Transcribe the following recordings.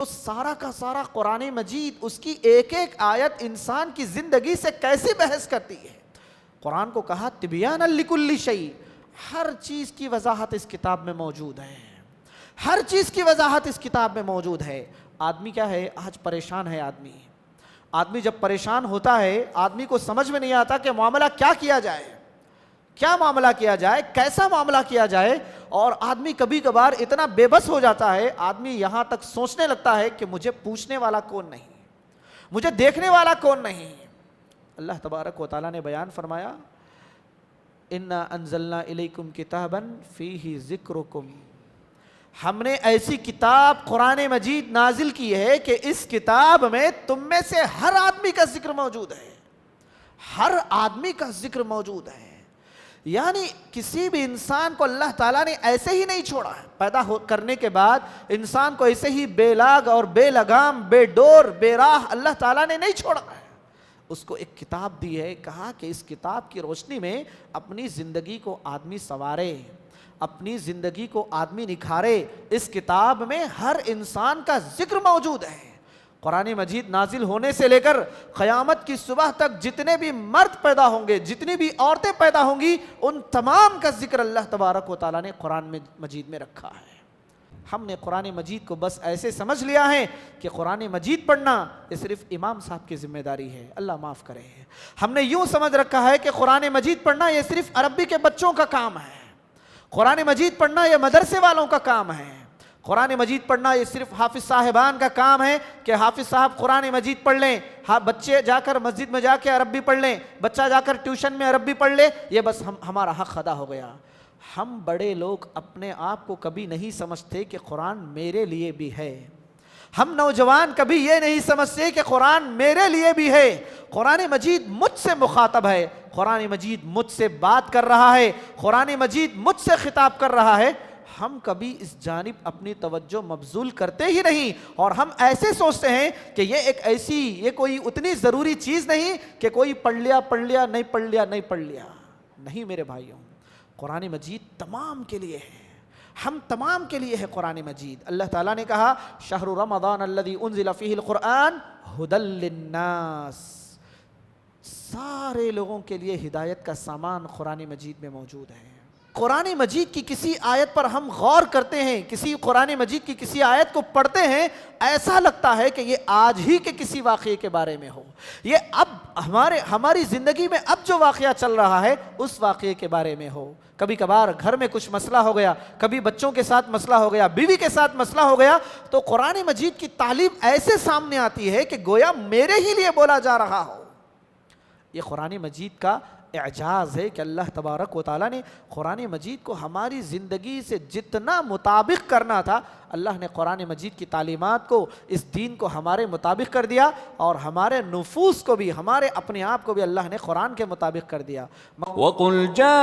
تو سارا کا سارا قرآن مجید اس کی ایک ایک آیت انسان کی زندگی سے کیسی بحث کرتی ہے. قرآن کو کہا تبیانا لکل شیء، ہر چیز کی وضاحت اس کتاب میں موجود ہے، ہر چیز کی وضاحت اس کتاب میں موجود ہے. آدمی کیا ہے آج پریشان ہے. آدمی جب پریشان ہوتا ہے آدمی کو سمجھ میں نہیں آتا کہ معاملہ کیا کیا جائے، کیا معاملہ کیا جائے، کیسا معاملہ کیا جائے. اور آدمی کبھی کبھار اتنا بے بس ہو جاتا ہے، آدمی یہاں تک سوچنے لگتا ہے کہ مجھے پوچھنے والا کون نہیں، مجھے دیکھنے والا کون نہیں. اللہ تبارک و تعالیٰ نے بیان فرمایا انا انزلنا الیکم کتابا فیہ ذکرکم، ہم نے ایسی کتاب قرآن مجید نازل کی ہے کہ اس کتاب میں تم میں سے ہر آدمی کا ذکر موجود ہے، ہر آدمی کا ذکر موجود ہے. یعنی کسی بھی انسان کو اللہ تعالیٰ نے ایسے ہی نہیں چھوڑا ہے. پیدا کرنے کے بعد انسان کو ایسے ہی بے لاگ اور بے لگام، بے ڈور، بے راہ اللہ تعالیٰ نے نہیں چھوڑا ہے. اس کو ایک کتاب دی ہے، کہا کہ اس کتاب کی روشنی میں اپنی زندگی کو آدمی سنوارے، اپنی زندگی کو آدمی نکھارے. اس کتاب میں ہر انسان کا ذکر موجود ہے. قرآن مجید نازل ہونے سے لے کر قیامت کی صبح تک جتنے بھی مرد پیدا ہوں گے، جتنی بھی عورتیں پیدا ہوں گی، ان تمام کا ذکر اللہ تبارک و تعالیٰ نے قرآن مجید میں رکھا ہے. ہم نے قرآن مجید کو بس ایسے سمجھ لیا ہے کہ قرآن مجید پڑھنا یہ صرف امام صاحب کی ذمہ داری ہے، اللہ معاف کرے. ہم نے یوں سمجھ رکھا ہے کہ قرآن مجید پڑھنا یہ صرف عربی کے بچوں کا کام ہے، قرآن مجید پڑھنا یہ مدرسے والوں کا کام ہے، قرآن مجید پڑھنا یہ صرف حافظ صاحبان کا کام ہے کہ حافظ صاحب قرآن مجید پڑھ لیں، بچے جا کر مسجد میں جا کے عربی پڑھ لیں، بچہ جا کر ٹیوشن میں عربی پڑھ لے، یہ بس ہمارا حق ادا ہو گیا. ہم بڑے لوگ اپنے آپ کو کبھی نہیں سمجھتے کہ قرآن میرے لیے بھی ہے. ہم نوجوان کبھی یہ نہیں سمجھتے کہ قرآن میرے لیے بھی ہے. قرآن مجید مجھ سے مخاطب ہے، قرآن مجید مجھ سے بات کر رہا ہے، قرآن مجید مجھ سے خطاب کر رہا ہے. ہم کبھی اس جانب اپنی توجہ مبذول کرتے ہی نہیں، اور ہم ایسے سوچتے ہیں کہ یہ کوئی اتنی ضروری چیز نہیں کہ کوئی پڑھ لیا نہیں پڑھ لیا. نہیں میرے بھائیوں، قرآن مجید تمام کے لیے ہے، ہم تمام کے لیے ہے قرآن مجید. اللہ تعالیٰ نے کہا شہر رمضان الذی انزل فیہ القرآن ھدی للناس، سارے لوگوں کے لیے ہدایت کا سامان قرآن مجید میں موجود ہے. قرآن مجید کی کسی آیت پر ہم غور کرتے ہیں، قرآن مجید کی کسی آیت کو پڑھتے ہیں، ایسا لگتا ہے کہ یہ آج ہی کے کسی واقعے کے بارے میں ہو، یہ اب ہماری زندگی میں اب جو واقعہ چل رہا ہے اس واقعے کے بارے میں ہو. کبھی کبھار گھر میں کچھ مسئلہ ہو گیا، کبھی بچوں کے ساتھ مسئلہ ہو گیا، بیوی کے ساتھ مسئلہ ہو گیا، تو قرآن مجید کی تعلیم ایسے سامنے آتی ہے کہ گویا میرے ہی لیے بولا جا رہا ہو. یہ قرآن مجید کا اعجاز ہے کہ اللہ تبارک و تعالیٰ نے قرآن مجید کو ہماری زندگی سے جتنا مطابق کرنا تھا، اللہ نے قرآن مجید کی تعلیمات کو، اس دین کو ہمارے مطابق کر دیا، اور ہمارے نفوس کو بھی، ہمارے اپنے آپ کو بھی اللہ نے قرآن کے مطابق کر دیا. وَقُلْ جَاءَ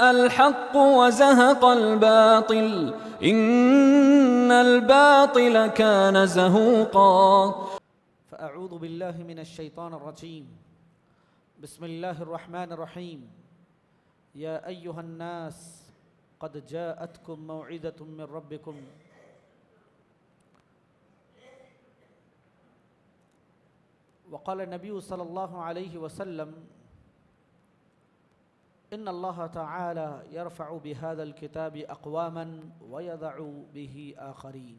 الْحَقُّ وَزَهَقَ الْبَاطِلُ إِنَّ الْبَاطِلَ كَانَ زَهُوقًا. فأعوذ باللہ من الشیطان الرجیم. بسم اللہ الرحمن الرحیم. یا ایہا الناس قد جاءتکم موعظۃ من ربکم وقال النبی صلی اللہ علیہ وسلم ان اللہ تعالی یرفع بهذا الكتاب اقواما ويضع به آخرین.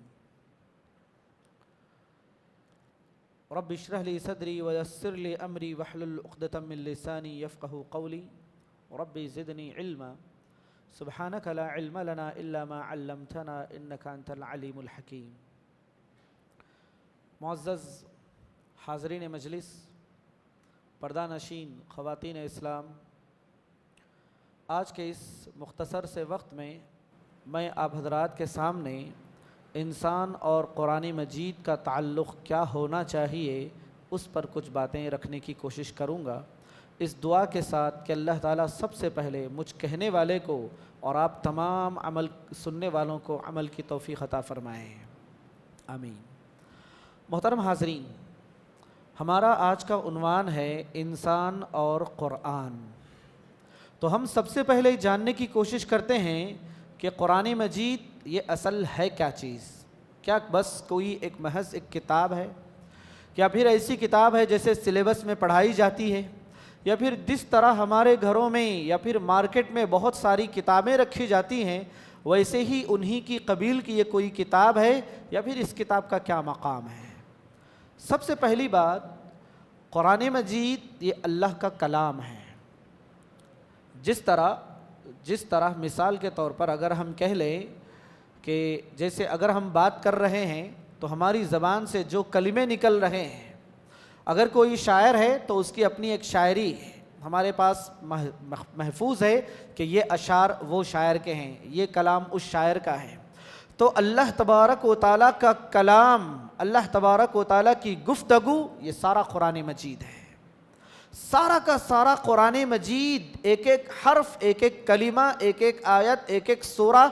رب اشرح لي صدري ويسر لي امري واحلل عقدة من لساني يفقهوا قولي رب زدني علما سبحانك لا علم لنا الا ما علمتنا انك انت العليم الحكيم. معزز حاضرین مجلس، پردہ نشین خواتین اسلام، آج کے اس مختصر سے وقت میں آپ حضرات کے سامنے انسان اور قرآن مجید کا تعلق کیا ہونا چاہیے اس پر کچھ باتیں رکھنے کی کوشش کروں گا، اس دعا کے ساتھ کہ اللہ تعالیٰ سب سے پہلے مجھ کہنے والے کو اور آپ تمام عمل سننے والوں کو عمل کی توفیق عطا فرمائیں، آمین. محترم حاضرین، ہمارا آج کا عنوان ہے انسان اور قرآن. تو ہم سب سے پہلے جاننے کی کوشش کرتے ہیں کہ قرآن مجید یہ اصل ہے کیا چیز. کیا بس کوئی ایک محض ایک کتاب ہے؟ یا پھر ایسی کتاب ہے جیسے سلیبس میں پڑھائی جاتی ہے؟ یا پھر جس طرح ہمارے گھروں میں یا پھر مارکیٹ میں بہت ساری کتابیں رکھی جاتی ہیں ویسے ہی انہی کی قبیل کی یہ کوئی کتاب ہے؟ یا پھر اس کتاب کا کیا مقام ہے؟ سب سے پہلی بات، قرآن مجید یہ اللہ کا کلام ہے۔ جس طرح مثال کے طور پر اگر ہم کہہ لیں کہ جیسے اگر ہم بات کر رہے ہیں تو ہماری زبان سے جو کلمے نکل رہے ہیں، اگر کوئی شاعر ہے تو اس کی اپنی ایک شاعری ہے، ہمارے پاس محفوظ ہے کہ یہ اشعار وہ شاعر کے ہیں، یہ کلام اس شاعر کا ہے۔ تو اللہ تبارک و تعالیٰ کا کلام، اللہ تبارک و تعالیٰ کی گفتگو، یہ سارا قرآن مجید ہے۔ سارا کا سارا قرآن مجید، ایک ایک حرف، ایک ایک کلمہ، ایک ایک آیت، ایک ایک سورہ،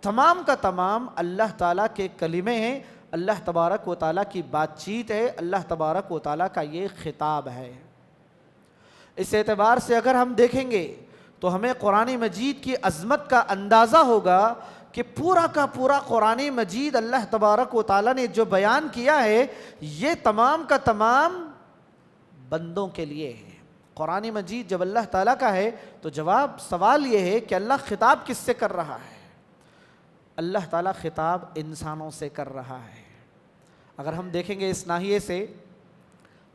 تمام کا تمام اللہ تعالیٰ کے کلمے ہیں، اللہ تبارک و تعالیٰ کی بات چیت ہے، اللہ تبارک و تعالیٰ کا یہ خطاب ہے۔ اس اعتبار سے اگر ہم دیکھیں گے تو ہمیں قرآن مجید کی عظمت کا اندازہ ہوگا کہ پورا کا پورا قرآن مجید اللہ تبارک و تعالیٰ نے جو بیان کیا ہے یہ تمام کا تمام بندوں کے لیے ہے۔ قرآن مجید جب اللہ تعالیٰ کا ہے تو سوال یہ ہے کہ اللہ خطاب کس سے کر رہا ہے؟ اللہ تعالیٰ خطاب انسانوں سے کر رہا ہے۔ اگر ہم دیکھیں گے اس ناحیے سے،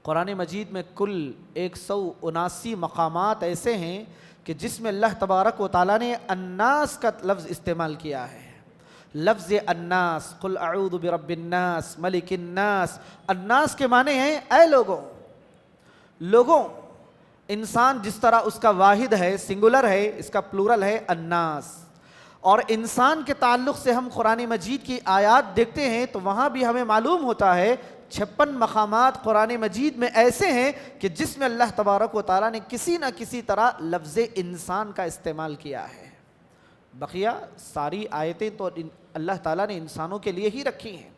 قرآن مجید میں کل 179 مقامات ایسے ہیں کہ جس میں اللہ تبارک و تعالیٰ نے الناس کا لفظ استعمال کیا ہے۔ لفظ الناس، قل اعوذ برب الناس ملک الناس، الناس کے معنی ہیں اے لوگوں، انسان جس طرح اس کا واحد ہے، سنگولر ہے، اس کا پلورل ہے الناس۔ اور انسان کے تعلق سے ہم قرآن مجید کی آیات دیکھتے ہیں تو وہاں بھی ہمیں معلوم ہوتا ہے 56 مقامات قرآن مجید میں ایسے ہیں کہ جس میں اللہ تبارک و تعالیٰ نے کسی نہ کسی طرح لفظ انسان کا استعمال کیا ہے۔ بقیہ ساری آیتیں تو اللہ تعالیٰ نے انسانوں کے لیے ہی رکھی ہیں۔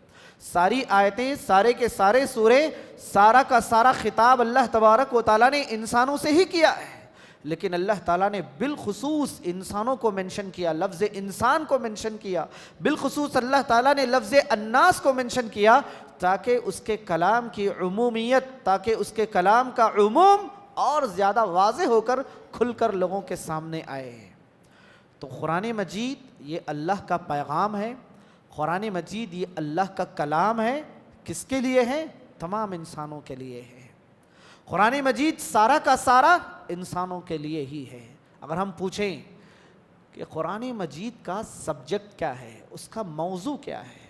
ساری آیتیں، سارے کے سارے سورے، سارا کا سارا خطاب اللہ تبارک و تعالیٰ نے انسانوں سے ہی کیا ہے، لیکن اللہ تعالیٰ نے بالخصوص انسانوں کو منشن کیا، لفظ انسان کو منشن کیا، بالخصوص اللہ تعالیٰ نے لفظ الناس کو منشن کیا تاکہ اس کے کلام کی عمومیت، تاکہ اس کے کلام کا عموم اور زیادہ واضح ہو کر کھل کر لوگوں کے سامنے آئے۔ تو قرآن مجید یہ اللہ کا پیغام ہے، قرآن مجید یہ اللہ کا کلام ہے۔ کس کے لیے ہے؟ تمام انسانوں کے لیے ہے۔ قرآن مجید سارا کا سارا انسانوں کے لیے ہی ہے۔ اگر ہم پوچھیں کہ قرآن مجید کا سبجیکٹ کیا ہے، اس کا موضوع کیا ہے،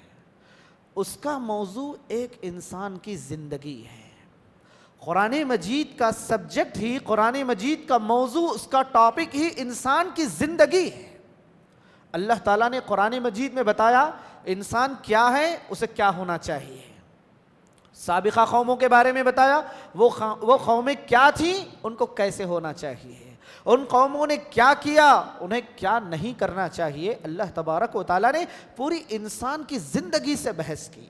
اس کا موضوع ایک انسان کی زندگی ہے۔ قرآن مجید کا سبجیکٹ ہی، قرآن مجید کا موضوع، اس کا ٹاپک ہی انسان کی زندگی ہے۔ اللہ تعالیٰ نے قرآن مجید میں بتایا انسان کیا ہے، اسے کیا ہونا چاہیے۔ سابقہ قوموں کے بارے میں بتایا وہ قومیں کیا تھیں، ان کو کیسے ہونا چاہیے، ان قوموں نے کیا کیا، انہیں کیا نہیں کرنا چاہیے۔ اللہ تبارک و تعالیٰ نے پوری انسان کی زندگی سے بحث کی،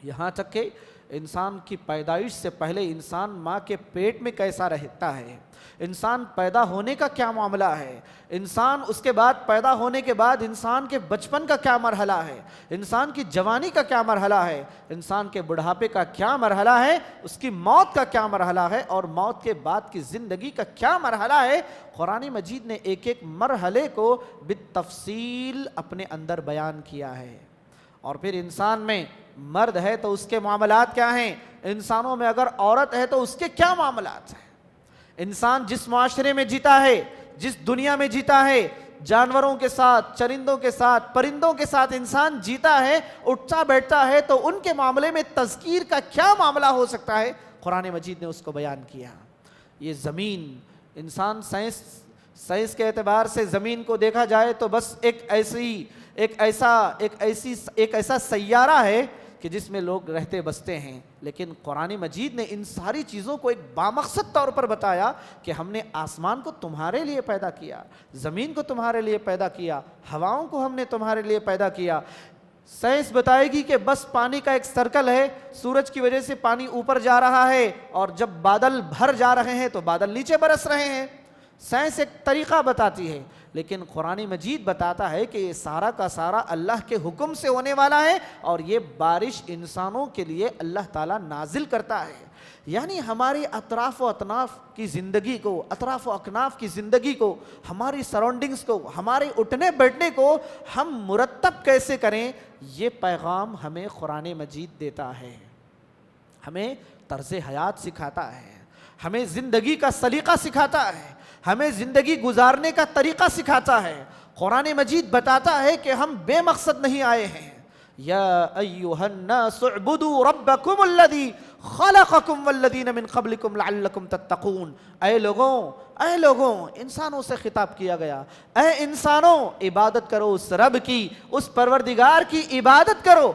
یہاں تک کہ انسان کی پیدائش سے پہلے انسان ماں کے پیٹ میں کیسا رہتا ہے، انسان پیدا ہونے کا کیا معاملہ ہے، انسان اس کے بعد پیدا ہونے کے بعد انسان کے بچپن کا کیا مرحلہ ہے، انسان کی جوانی کا کیا مرحلہ ہے، انسان کے بڑھاپے کا کیا مرحلہ ہے، اس کی موت کا کیا مرحلہ ہے، اور موت کے بعد کی زندگی کا کیا مرحلہ ہے۔ قرآن مجید نے ایک ایک مرحلے کو بالتفصیل اپنے اندر بیان کیا ہے۔ اور پھر انسان میں مرد ہے تو اس کے معاملات کیا ہیں، انسانوں میں اگر عورت ہے تو اس کے کیا معاملات ہیں۔ انسان جس معاشرے میں جیتا ہے، جس دنیا میں جیتا ہے، جانوروں کے ساتھ، چرندوں کے ساتھ، پرندوں کے ساتھ انسان جیتا ہے، اٹھتا بیٹھتا ہے، تو ان کے معاملے میں تذکیر کا کیا معاملہ ہو سکتا ہے، قرآن مجید نے اس کو بیان کیا۔ یہ زمین، انسان سائنس کے اعتبار سے زمین کو دیکھا جائے تو بس ایک ایسا سیارہ ہے کہ جس میں لوگ رہتے بستے ہیں، لیکن قرآن مجید نے ان ساری چیزوں کو ایک بامقصد طور پر بتایا کہ ہم نے آسمان کو تمہارے لیے پیدا کیا، زمین کو تمہارے لیے پیدا کیا، ہواؤں کو ہم نے تمہارے لیے پیدا کیا۔ سائنس بتائے گی کہ بس پانی کا ایک سرکل ہے، سورج کی وجہ سے پانی اوپر جا رہا ہے، اور جب بادل بھر جا رہے ہیں تو بادل نیچے برس رہے ہیں۔ سائنس ایک طریقہ بتاتی ہے، لیکن قرآن مجید بتاتا ہے کہ یہ سارا کا سارا اللہ کے حکم سے ہونے والا ہے، اور یہ بارش انسانوں کے لیے اللہ تعالیٰ نازل کرتا ہے۔ یعنی ہماری اطراف و اطناف کی زندگی کو، اطراف و اکناف کی زندگی کو، ہماری سراؤنڈنگز کو، ہمارے اٹھنے بیٹھنے کو ہم مرتب کیسے کریں، یہ پیغام ہمیں قرآن مجید دیتا ہے، ہمیں طرز حیات سکھاتا ہے، ہمیں زندگی کا سلیقہ سکھاتا ہے، ہمیں زندگی گزارنے کا طریقہ سکھاتا ہے۔ قرآن مجید بتاتا ہے کہ ہم بے مقصد نہیں آئے ہیں۔ یا ایھا الناس اعبدوا ربکم الذی خلقکم والذین من قبلکم لعلکم تتقون۔ اے لوگوں، انسانوں سے خطاب کیا گیا، اے انسانوں، عبادت کرو اس رب کی، اس پروردگار کی عبادت کرو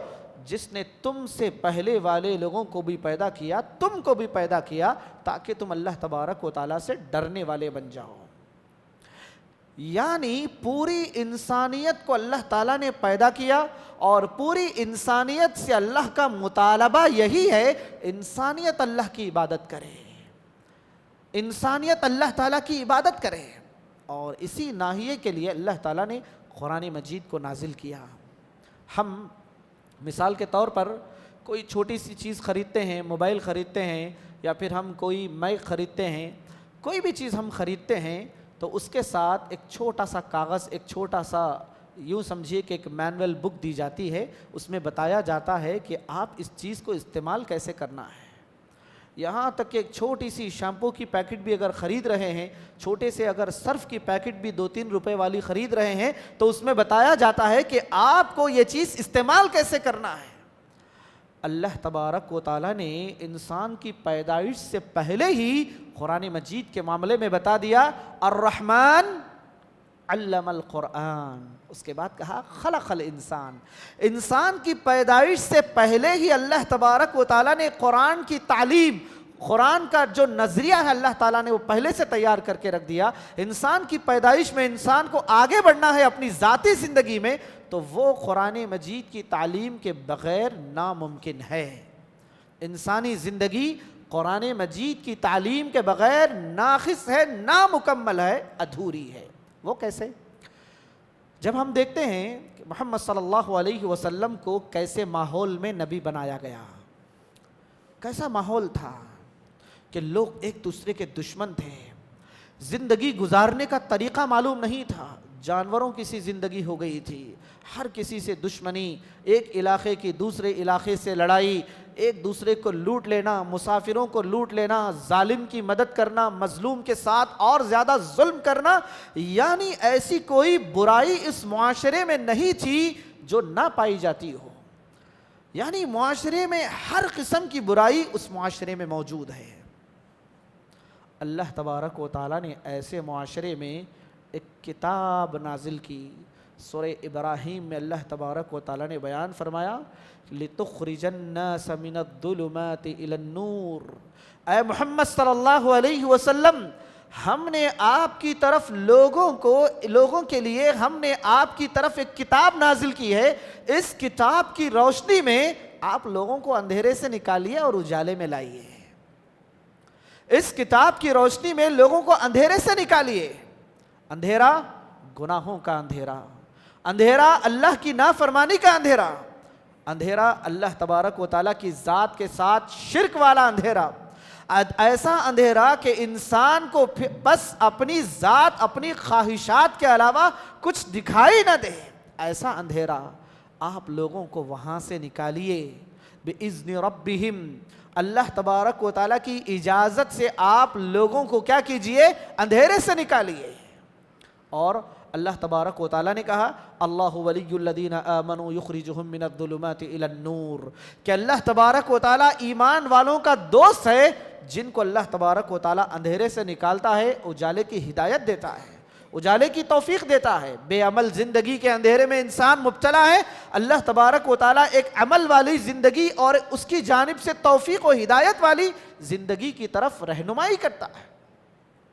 جس نے تم سے پہلے والے لوگوں کو بھی پیدا کیا، تم کو بھی پیدا کیا، تاکہ تم اللہ تبارک و تعالیٰ سے ڈرنے والے بن جاؤ۔ یعنی پوری انسانیت کو اللہ تعالیٰ نے پیدا کیا، اور پوری انسانیت سے اللہ کا مطالبہ یہی ہے، انسانیت اللہ کی عبادت کرے، انسانیت اللہ تعالیٰ کی عبادت کرے۔ اور اسی ناحیے کے لیے اللہ تعالیٰ نے قرآن مجید کو نازل کیا۔ ہم مثال کے طور پر کوئی چھوٹی سی چیز خریدتے ہیں، موبائل خریدتے ہیں، یا پھر ہم کوئی مائک خریدتے ہیں، کوئی بھی چیز ہم خریدتے ہیں تو اس کے ساتھ ایک چھوٹا سا کاغذ، ایک چھوٹا سا یوں سمجھیے کہ ایک مینول بک دی جاتی ہے، اس میں بتایا جاتا ہے کہ آپ اس چیز کو استعمال کیسے کرنا ہے۔ یہاں تک کہ ایک چھوٹی سی شیمپو کی پیکٹ بھی اگر خرید رہے ہیں، چھوٹے سے اگر صرف کی پیکٹ بھی 2-3 روپے والی خرید رہے ہیں، تو اس میں بتایا جاتا ہے کہ آپ کو یہ چیز استعمال کیسے کرنا ہے۔ اللہ تبارک و تعالیٰ نے انسان کی پیدائش سے پہلے ہی قرآن مجید کے معاملے میں بتا دیا، الرحمن علم القرآن، اس کے بعد کہا خلق الانسان۔ انسان کی پیدائش سے پہلے ہی اللہ تبارک و تعالیٰ نے قرآن کی تعلیم، قرآن کا جو نظریہ ہے اللہ تعالیٰ نے وہ پہلے سے تیار کر کے رکھ دیا۔ انسان کی پیدائش میں انسان کو آگے بڑھنا ہے اپنی ذاتی زندگی میں، تو وہ قرآن مجید کی تعلیم کے بغیر ناممکن ہے۔ انسانی زندگی قرآن مجید کی تعلیم کے بغیر ناقص ہے، نامکمل ہے، ادھوری ہے۔ وہ کیسے؟ جب ہم دیکھتے ہیں کہ محمد صلی اللہ علیہ وسلم کو کیسے ماحول میں نبی بنایا گیا، کیسا ماحول تھا کہ لوگ ایک دوسرے کے دشمن تھے، زندگی گزارنے کا طریقہ معلوم نہیں تھا، جانوروں کی سی زندگی ہو گئی تھی، ہر کسی سے دشمنی، ایک علاقے کی دوسرے علاقے سے لڑائی، ایک دوسرے کو لوٹ لینا، مسافروں کو لوٹ لینا، ظالم کی مدد کرنا، مظلوم کے ساتھ اور زیادہ ظلم کرنا۔ یعنی ایسی کوئی برائی اس معاشرے میں نہیں تھی جو نہ پائی جاتی ہو۔ یعنی معاشرے میں ہر قسم کی برائی اس معاشرے میں موجود ہے۔ اللہ تبارک و تعالیٰ نے ایسے معاشرے میں ایک کتاب نازل کی۔ سورہ ابراہیم میں اللہ تبارک و تعالیٰ نے بیان فرمایا، لِتُخْرِجَ النَّاسَ مِنَ الظُّلُمَاتِ إِلَى النُّورِ۔ اے محمد صلی اللہ علیہ وسلم، ہم نے آپ کی طرف لوگوں کے لیے ہم نے آپ کی طرف ایک کتاب نازل کی ہے۔ اس کتاب کی روشنی میں آپ لوگوں کو اندھیرے سے نکالیے اور اجالے میں لائیے۔ اس کتاب کی روشنی میں لوگوں کو اندھیرے سے نکالیے۔ اندھیرا گناہوں کا اندھیرا، اندھیرا اللہ کی نافرمانی کا اندھیرا، اندھیرا اللہ تبارک و تعالیٰ کی ذات کے ساتھ شرک والا اندھیرا، ایسا اندھیرا کہ انسان کو بس اپنی ذات، اپنی خواہشات کے علاوہ کچھ دکھائی نہ دے، ایسا اندھیرا آپ لوگوں کو وہاں سے نکالیے۔ بِإِذْنِ رَبِّهِمْ، اللہ تبارک و تعالیٰ کی اجازت سے آپ لوگوں کو کیا کیجئے؟ اندھیرے سے نکالیے۔ اور اللہ تبارک و تعالیٰ نے کہا، اللہ ولی الذین آمنوا یخرجہم من الظلمات الی النور، کہ اللہ تبارک و تعالیٰ ایمان والوں کا دوست ہے جن کو اللہ تبارک و تعالیٰ اندھیرے سے نکالتا ہے، اجالے کی ہدایت دیتا ہے، اجالے کی توفیق دیتا ہے۔ بے عمل زندگی کے اندھیرے میں انسان مبتلا ہے، اللہ تبارک و تعالیٰ ایک عمل والی زندگی اور اس کی جانب سے توفیق و ہدایت والی زندگی کی طرف رہنمائی کرتا ہے۔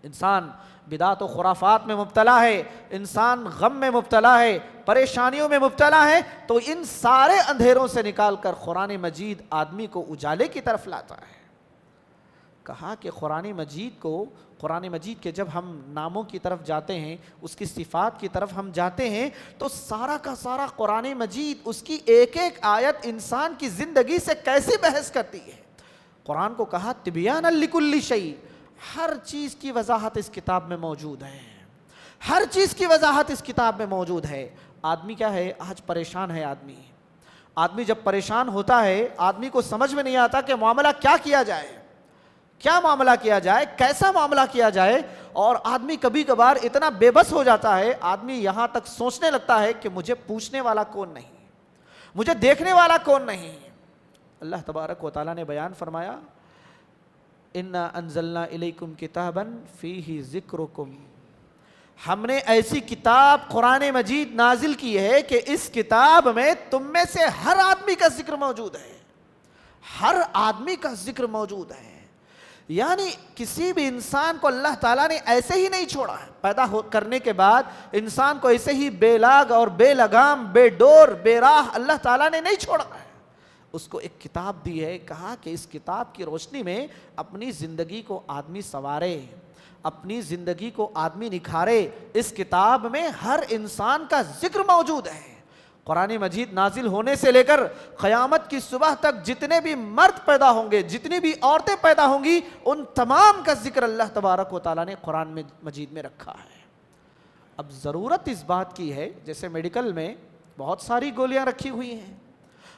انسان بدعت و خرافات میں مبتلا ہے، انسان غم میں مبتلا ہے، پریشانیوں میں مبتلا ہے، تو ان سارے اندھیروں سے نکال کر قرآن مجید آدمی کو اجالے کی طرف لاتا ہے۔ کہا کہ قرآن مجید کے جب ہم ناموں کی طرف جاتے ہیں، اس کی صفات کی طرف ہم جاتے ہیں، تو سارا کا سارا قرآن مجید اس کی ایک ایک آیت انسان کی زندگی سے کیسی بحث کرتی ہے۔ قرآن کو کہا تبیانا لکل شیء، ہر چیز کی وضاحت اس کتاب میں موجود ہے، ہر چیز کی وضاحت اس کتاب میں موجود ہے۔ آدمی کیا ہے، آج پریشان ہے آدمی جب پریشان ہوتا ہے، آدمی کو سمجھ میں نہیں آتا کہ معاملہ کیا کیا جائے، کیا معاملہ کیا جائے، کیسا معاملہ کیا جائے، اور آدمی کبھی کبھار اتنا بے بس ہو جاتا ہے، آدمی یہاں تک سوچنے لگتا ہے کہ مجھے پوچھنے والا کون نہیں، مجھے دیکھنے والا کون نہیں۔ اللہ تبارک و تعالیٰ نے بیان فرمایا اِنَّا أَنزَلْنَا إِلَيْكُمْ كِتَابًا فِيهِ ذِكْرُكُمْ، ہم نے ایسی کتاب قرآن مجید نازل کی ہے کہ اس کتاب میں تم میں سے ہر آدمی کا ذکر موجود ہے، ہر آدمی کا ذکر موجود ہے۔ یعنی کسی بھی انسان کو اللہ تعالیٰ نے ایسے ہی نہیں چھوڑا ہے، پیدا کرنے کے بعد انسان کو ایسے ہی بے لاگ اور بے لگام، بے ڈور، بے راہ اللہ تعالیٰ نے نہیں چھوڑا ہے، اس کو ایک کتاب دی ہے۔ کہا کہ اس کتاب کی روشنی میں اپنی زندگی کو آدمی سنوارے، اپنی زندگی کو آدمی نکھارے۔ اس کتاب میں ہر انسان کا ذکر موجود ہے۔ قرآن مجید نازل ہونے سے لے کر قیامت کی صبح تک جتنے بھی مرد پیدا ہوں گے، جتنی بھی عورتیں پیدا ہوں گی، ان تمام کا ذکر اللہ تبارک و تعالیٰ نے قرآن مجید میں رکھا ہے۔ اب ضرورت اس بات کی ہے، جیسے میڈیکل میں بہت ساری گولیاں رکھی ہوئی ہیں،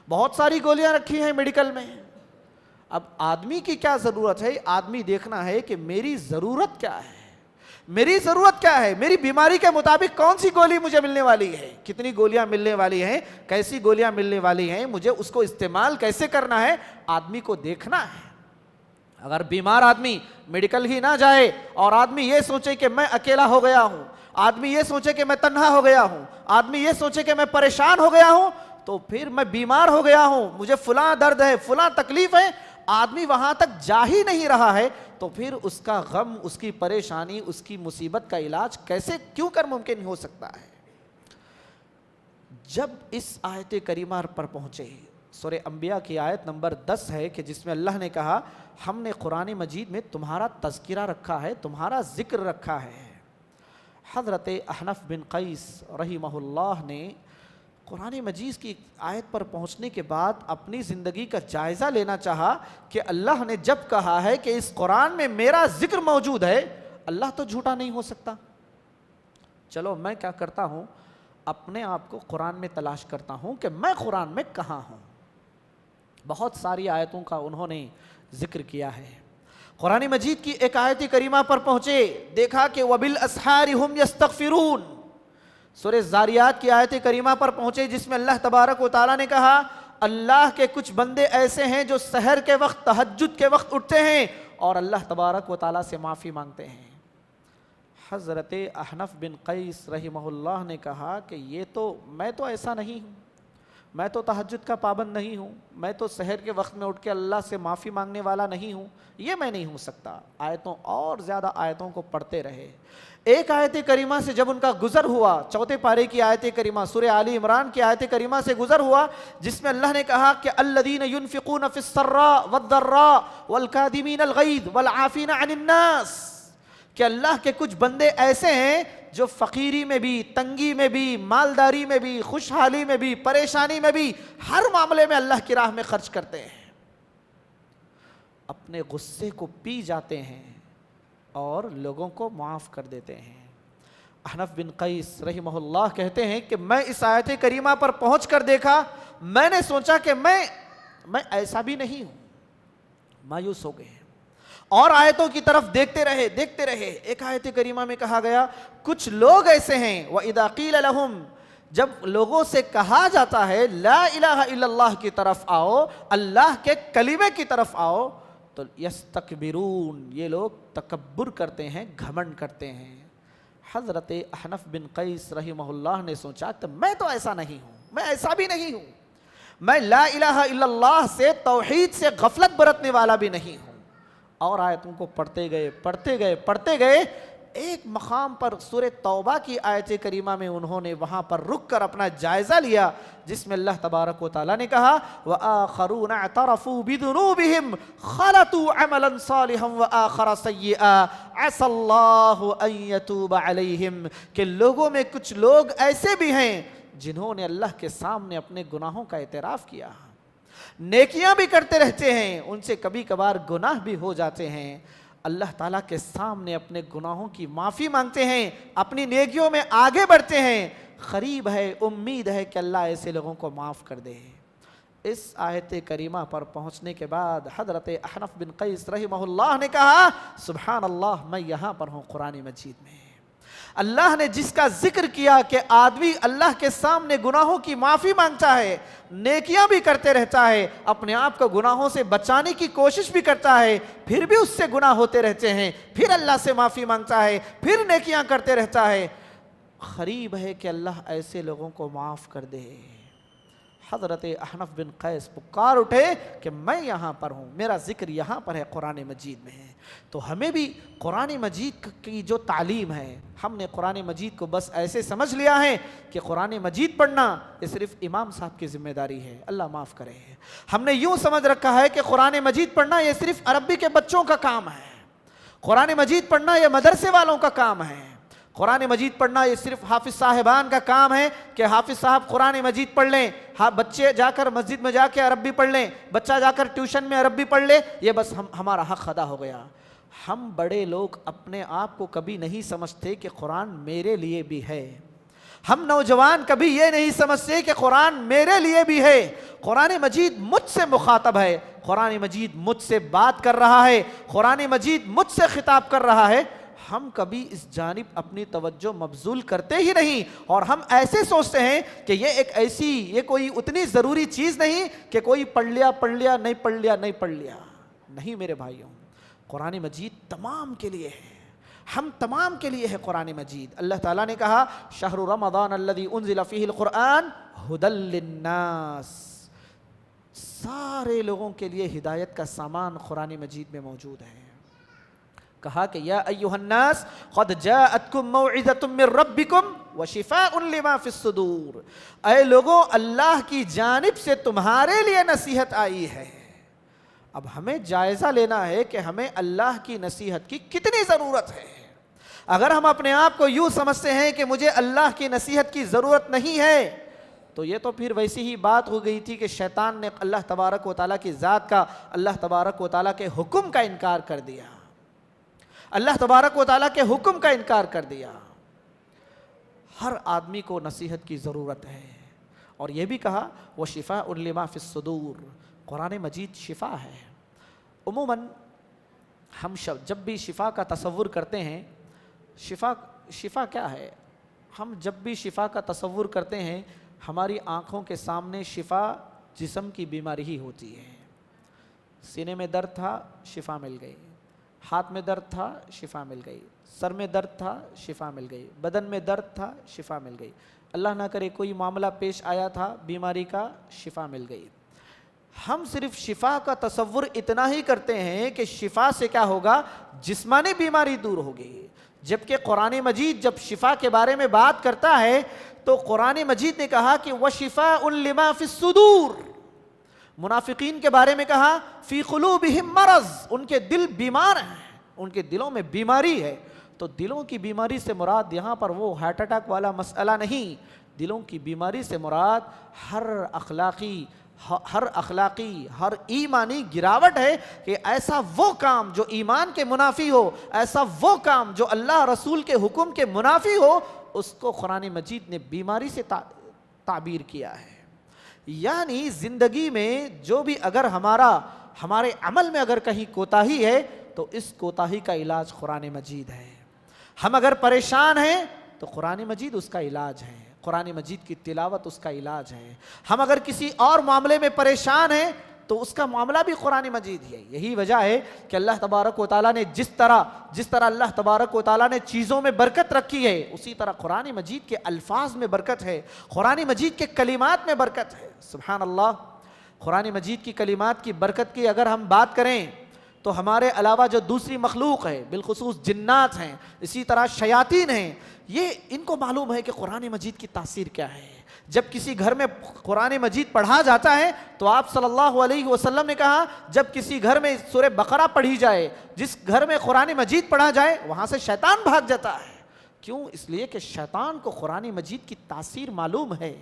بہت ساری گولیاں رکھی ہیں میڈیکل میں۔ اب آدمی کی کیا ضرورت ہے؟ آدمی دیکھنا ہے کہ میری ضرورت کیا ہے، میری ضرورت کیا ہے، میری بیماری کے مطابق کون سی گولی مجھے ملنے والی ہے، کتنی گولیاں ملنے والی ہیں، کیسی گولیاں ملنے والی ہیں، مجھے اس کو استعمال کیسے کرنا ہے، آدمی کو دیکھنا ہے۔ اگر بیمار آدمی میڈیکل ہی نہ جائے اور آدمی یہ سوچے کہ میں اکیلا ہو گیا ہوں، آدمی یہ سوچے کہ میں تنہا ہو گیا ہوں، آدمی یہ سوچے کہ میں پریشان ہو گیا ہوں، تو پھر میں بیمار ہو گیا ہوں، مجھے فلاں درد ہے، فلاں تکلیف ہے، آدمی وہاں تک جا ہی نہیں رہا ہے، تو پھر اس کا غم، اس کی پریشانی، اس کی مصیبت کا علاج کیسے کیوں کر ممکن ہو سکتا ہے؟ جب اس آیت کریمہ پر پہنچے، سورہ انبیاء کی آیت نمبر 10 ہے کہ جس میں اللہ نے کہا ہم نے قرآن مجید میں تمہارا تذکرہ رکھا ہے، تمہارا ذکر رکھا ہے۔ حضرت احنف بن قیس رحمہ اللہ نے قرآن مجید کی آیت پر پہنچنے کے بعد اپنی زندگی کا جائزہ لینا چاہا کہ اللہ نے جب کہا ہے کہ اس قرآن میں میرا ذکر موجود ہے، اللہ تو جھوٹا نہیں ہو سکتا، چلو میں کیا کرتا ہوں، اپنے آپ کو قرآن میں تلاش کرتا ہوں کہ میں قرآن میں کہاں ہوں۔ بہت ساری آیتوں کا انہوں نے ذکر کیا ہے۔ قرآن مجید کی ایک آیت کریمہ پر پہنچے، دیکھا کہ وَبِالْأَسْحَارِ هُمْ يَسْتَغْفِرُونَ، سورہ زاریات کی آیت کریمہ پر پہنچے جس میں اللہ تبارک و تعالیٰ نے کہا اللہ کے کچھ بندے ایسے ہیں جو سحر کے وقت، تہجد کے وقت اٹھتے ہیں اور اللہ تبارک و تعالیٰ سے معافی مانگتے ہیں۔ حضرت احنف بن قیس رحمہ اللہ نے کہا کہ میں تو ایسا نہیں ہوں، میں تو تہجد کا پابند نہیں ہوں، میں تو سحر کے وقت میں اٹھ کے اللہ سے معافی مانگنے والا نہیں ہوں، یہ میں نہیں ہو سکتا۔ آیتوں اور زیادہ آیتوں کو پڑھتے رہے۔ ایک آیت کریمہ سے جب ان کا گزر ہوا، چوتھے پارے کی آیت کریمہ سورہ آل عمران کی آیت کریمہ سے گزر ہوا جس میں اللہ نے کہا کہ الذین ينفقون فی السراء والضراء والکاظمین الغیظ والعافین عن الناس، کہ اللہ کے کچھ بندے ایسے ہیں جو فقیری میں بھی، تنگی میں بھی، مالداری میں بھی، خوشحالی میں بھی، پریشانی میں بھی، ہر معاملے میں اللہ کی راہ میں خرچ کرتے ہیں، اپنے غصے کو پی جاتے ہیں اور لوگوں کو معاف کر دیتے ہیں۔ احنف بن قیس رحمہ اللہ کہتے ہیں کہ میں اس آیت کریمہ پر پہنچ کر دیکھا، میں نے سوچا کہ میں ایسا بھی نہیں ہوں، مایوس ہو گئے اور آیتوں کی طرف دیکھتے رہے۔ ایک آیت کریمہ میں کہا گیا کچھ لوگ ایسے ہیں وَإِذَا قِيلَ لَهُمْ، جب لوگوں سے کہا جاتا ہے لا الہ الا اللہ کی طرف آؤ، اللہ کے کلمے کی طرف آؤ، تو یستکبرون، یہ لوگ تکبر کرتے ہیں، گھمنڈ کرتے ہیں۔ حضرت احنف بن قیس رحمہ اللہ نے سوچا کہ میں تو ایسا نہیں ہوں، میں ایسا بھی نہیں ہوں، میں لا الہ الا اللہ سے، توحید سے غفلت برتنے والا بھی نہیں ہوں۔ اور آیتوں کو پڑھتے گئے، ایک مقام پر سورہ توبہ کی آیت کریمہ میں انہوں نے وہاں پر رک کر اپنا جائزہ لیا، جس میں اللہ تبارک و تعالیٰ نے کہا وَآخَرُونَ اعْتَرَفُوا بِذُنُوبِهِمْ خَلَطُوا عَمَلًا صَالِحًا وَآخَرَ سَيِّئًا عَسَى اللَّهُ أَن يَتُوبَ عَلَيْهِمْ، کہ لوگوں میں کچھ لوگ ایسے بھی ہیں جنہوں نے اللہ کے سامنے اپنے گناہوں کا اعتراف کیا، نیکیاں بھی کرتے رہتے ہیں، ان سے کبھی کبھار گناہ بھی ہو جاتے ہیں، اللہ تعالیٰ کے سامنے اپنے گناہوں کی معافی مانگتے ہیں، اپنی نیکیوں میں آگے بڑھتے ہیں، قریب ہے، امید ہے کہ اللہ ایسے لوگوں کو معاف کر دے۔ اس آیت کریمہ پر پہنچنے کے بعد حضرت احنف بن قیس رحمہ اللہ نے کہا سبحان اللہ، میں یہاں پر ہوں قرآن مجید میں، اللہ نے جس کا ذکر کیا کہ آدمی اللہ کے سامنے گناہوں کی معافی مانگتا ہے، نیکیاں بھی کرتے رہتا ہے، اپنے آپ کو گناہوں سے بچانے کی کوشش بھی کرتا ہے، پھر بھی اس سے گناہ ہوتے رہتے ہیں، پھر اللہ سے معافی مانگتا ہے، پھر نیکیاں کرتے رہتا ہے، قریب ہے کہ اللہ ایسے لوگوں کو معاف کر دے۔ حضرت احنف بن قیس پکار اٹھے کہ میں یہاں پر ہوں، میرا ذکر یہاں پر ہے، قرآن مجید میں ہے۔ تو ہمیں بھی قرآن مجید کی جو تعلیم ہے، ہم نے قرآن مجید کو بس ایسے سمجھ لیا ہے کہ قرآن مجید پڑھنا یہ صرف امام صاحب کی ذمہ داری ہے، اللہ معاف کرے۔ ہم نے یوں سمجھ رکھا ہے کہ قرآن مجید پڑھنا یہ صرف عربی کے بچوں کا کام ہے، قرآن مجید پڑھنا یہ مدرسے والوں کا کام ہے، قرآن مجید پڑھنا یہ صرف حافظ صاحبان کا کام ہے کہ حافظ صاحب قرآن مجید پڑھ لیں، بچے جا کر مسجد میں جا کے عربی پڑھ لیں، بچہ جا کر ٹیوشن میں عربی پڑھ لے، یہ بس ہمارا حق ادا ہو گیا۔ ہم بڑے لوگ اپنے آپ کو کبھی نہیں سمجھتے کہ قرآن میرے لیے بھی ہے، ہم نوجوان کبھی یہ نہیں سمجھتے کہ قرآن میرے لیے بھی ہے، قرآن مجید مجھ سے مخاطب ہے، قرآن مجید مجھ سے بات کر رہا ہے، قرآن مجید مجھ سے خطاب کر رہا ہے۔ ہم کبھی اس جانب اپنی توجہ مبذول کرتے ہی نہیں، اور ہم ایسے سوچتے ہیں کہ یہ کوئی اتنی ضروری چیز نہیں کہ کوئی پڑھ لیا نہیں پڑھ لیا۔ نہیں میرے بھائیوں، قرآن مجید تمام کے لیے ہے، ہم تمام کے لیے ہے قرآن مجید۔ اللہ تعالیٰ نے کہا شہر رمضان الذی انزل فیہ القرآن ھدی للناس، سارے لوگوں کے لیے ہدایت کا سامان قرآن مجید میں موجود ہے۔ کہا کہ یا ایھا الناس قد جاءتکم موعظۃ من ربکم وشفاء لما فی الصدور، اے لوگوں اللہ کی جانب سے تمہارے لیے نصیحت آئی ہے۔ اب ہمیں جائزہ لینا ہے کہ ہمیں اللہ کی نصیحت کی کتنی ضرورت ہے۔ اگر ہم اپنے آپ کو یوں سمجھتے ہیں کہ مجھے اللہ کی نصیحت کی ضرورت نہیں ہے، تو یہ تو پھر ویسی ہی بات ہو گئی تھی کہ شیطان نے اللہ تبارک و تعالیٰ کی ذات کا، اللہ تبارک و تعالیٰ کے حکم کا انکار کر دیا، اللہ تبارک و تعالیٰ کے حکم کا انکار کر دیا۔ ہر آدمی کو نصیحت کی ضرورت ہے، اور یہ بھی کہا وَشِفَاءٌ لِمَا فِي الصُّدُورِ، قرآن مجید شفا ہے۔ عموماً ہم جب بھی شفا کا تصور کرتے ہیں، شفا کیا ہے؟ ہم جب بھی شفا کا تصور کرتے ہیں، ہماری آنکھوں کے سامنے شفا جسم کی بیماری ہی ہوتی ہے۔ سینے میں درد تھا، شفا مل گئی، ہاتھ میں درد تھا، شفا مل گئی، سر میں درد تھا، شفا مل گئی، بدن میں درد تھا، شفا مل گئی، اللہ نہ کرے کوئی معاملہ پیش آیا تھا بیماری کا، شفا مل گئی۔ ہم صرف شفا کا تصور اتنا ہی کرتے ہیں کہ شفا سے کیا ہوگا؟ جسمانی بیماری دور ہوگی، جبکہ قرآن مجید جب شفا کے بارے میں بات کرتا ہے تو قرآن مجید نے کہا کہ وَشِفَاءٌ لِمَا فِي الصُّدُورِ، منافقین کے بارے میں کہا فی قلوبہم مرض، ان کے دل بیمار ہیں، ان کے دلوں میں بیماری ہے۔ تو دلوں کی بیماری سے مراد یہاں پر وہ ہارٹ اٹیک والا مسئلہ نہیں، دلوں کی بیماری سے مراد ہر اخلاقی ہر ایمانی گراوٹ ہے، کہ ایسا وہ کام جو ایمان کے منافی ہو، ایسا وہ کام جو اللہ رسول کے حکم کے منافی ہو، اس کو قرآن مجید نے بیماری سے تعبیر کیا ہے۔ یعنی زندگی میں جو بھی اگر ہمارے عمل میں اگر کہیں کوتاہی ہے تو اس کوتاہی کا علاج قرآن مجید ہے۔ ہم اگر پریشان ہیں تو قرآن مجید اس کا علاج ہے، قرآن مجید کی تلاوت اس کا علاج ہے۔ ہم اگر کسی اور معاملے میں پریشان ہیں تو اس کا معاملہ بھی قرآن مجید ہی ہے۔ یہی وجہ ہے کہ اللہ تبارک و تعالیٰ نے جس طرح اللہ تبارک و تعالیٰ نے چیزوں میں برکت رکھی ہے، اسی طرح قرآن مجید کے الفاظ میں برکت ہے، قرآن مجید کے کلمات میں برکت ہے۔ سبحان اللہ، قرآن مجید کی کلمات کی برکت کی اگر ہم بات کریں تو ہمارے علاوہ جو دوسری مخلوق ہے بالخصوص جنات ہیں, اسی طرح شیاطین ہیں, یہ ان کو معلوم ہے کہ قرآن مجید کی تاثیر کیا ہے. جب کسی گھر میں قرآن مجید پڑھا جاتا ہے تو آپ صلی اللہ علیہ وسلم نے کہا جب کسی گھر میں سورہ بقرہ پڑھی جائے, جس گھر میں قرآن مجید پڑھا جائے وہاں سے شیطان بھاگ جاتا ہے. کیوں؟ اس لیے کہ شیطان کو قرآن مجید کی تاثیر معلوم ہے,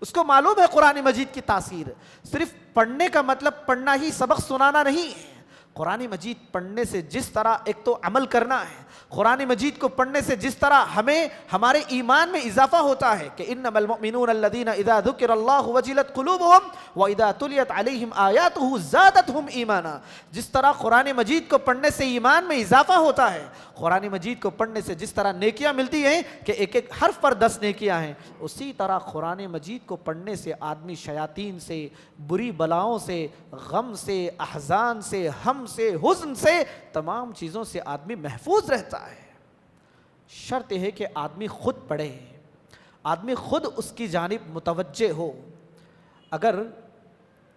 اس کو معلوم ہے قرآن مجید کی تاثیر. صرف پڑھنے کا مطلب پڑھنا ہی سبق سنانا نہیں ہے. قرآن مجید پڑھنے سے جس طرح ایک تو عمل کرنا ہے, قرآن مجید کو پڑھنے سے جس طرح ہمیں ہمارے ایمان میں اضافہ ہوتا ہے کہ انما المؤمنون الذین اذا ذکر اللہ وجلت قلوبہم واذا تلیت علیہم آیاتہ زادتہم ایمانا, جس طرح قرآن مجید کو پڑھنے سے ایمان میں اضافہ ہوتا ہے, قرآن مجید کو پڑھنے سے جس طرح نیکیاں ملتی ہیں کہ ایک ایک حرف پر 10 نیکیاں ہیں, اسی طرح قرآن مجید کو پڑھنے سے آدمی شیاطین سے, بری بلاؤں سے, غم سے, احزان سے, ہم سے, حزن سے, تمام چیزوں سے آدمی محفوظ رہتا ہے. شرط یہ ہے کہ آدمی خود پڑھے, آدمی خود اس کی جانب متوجہ ہو. اگر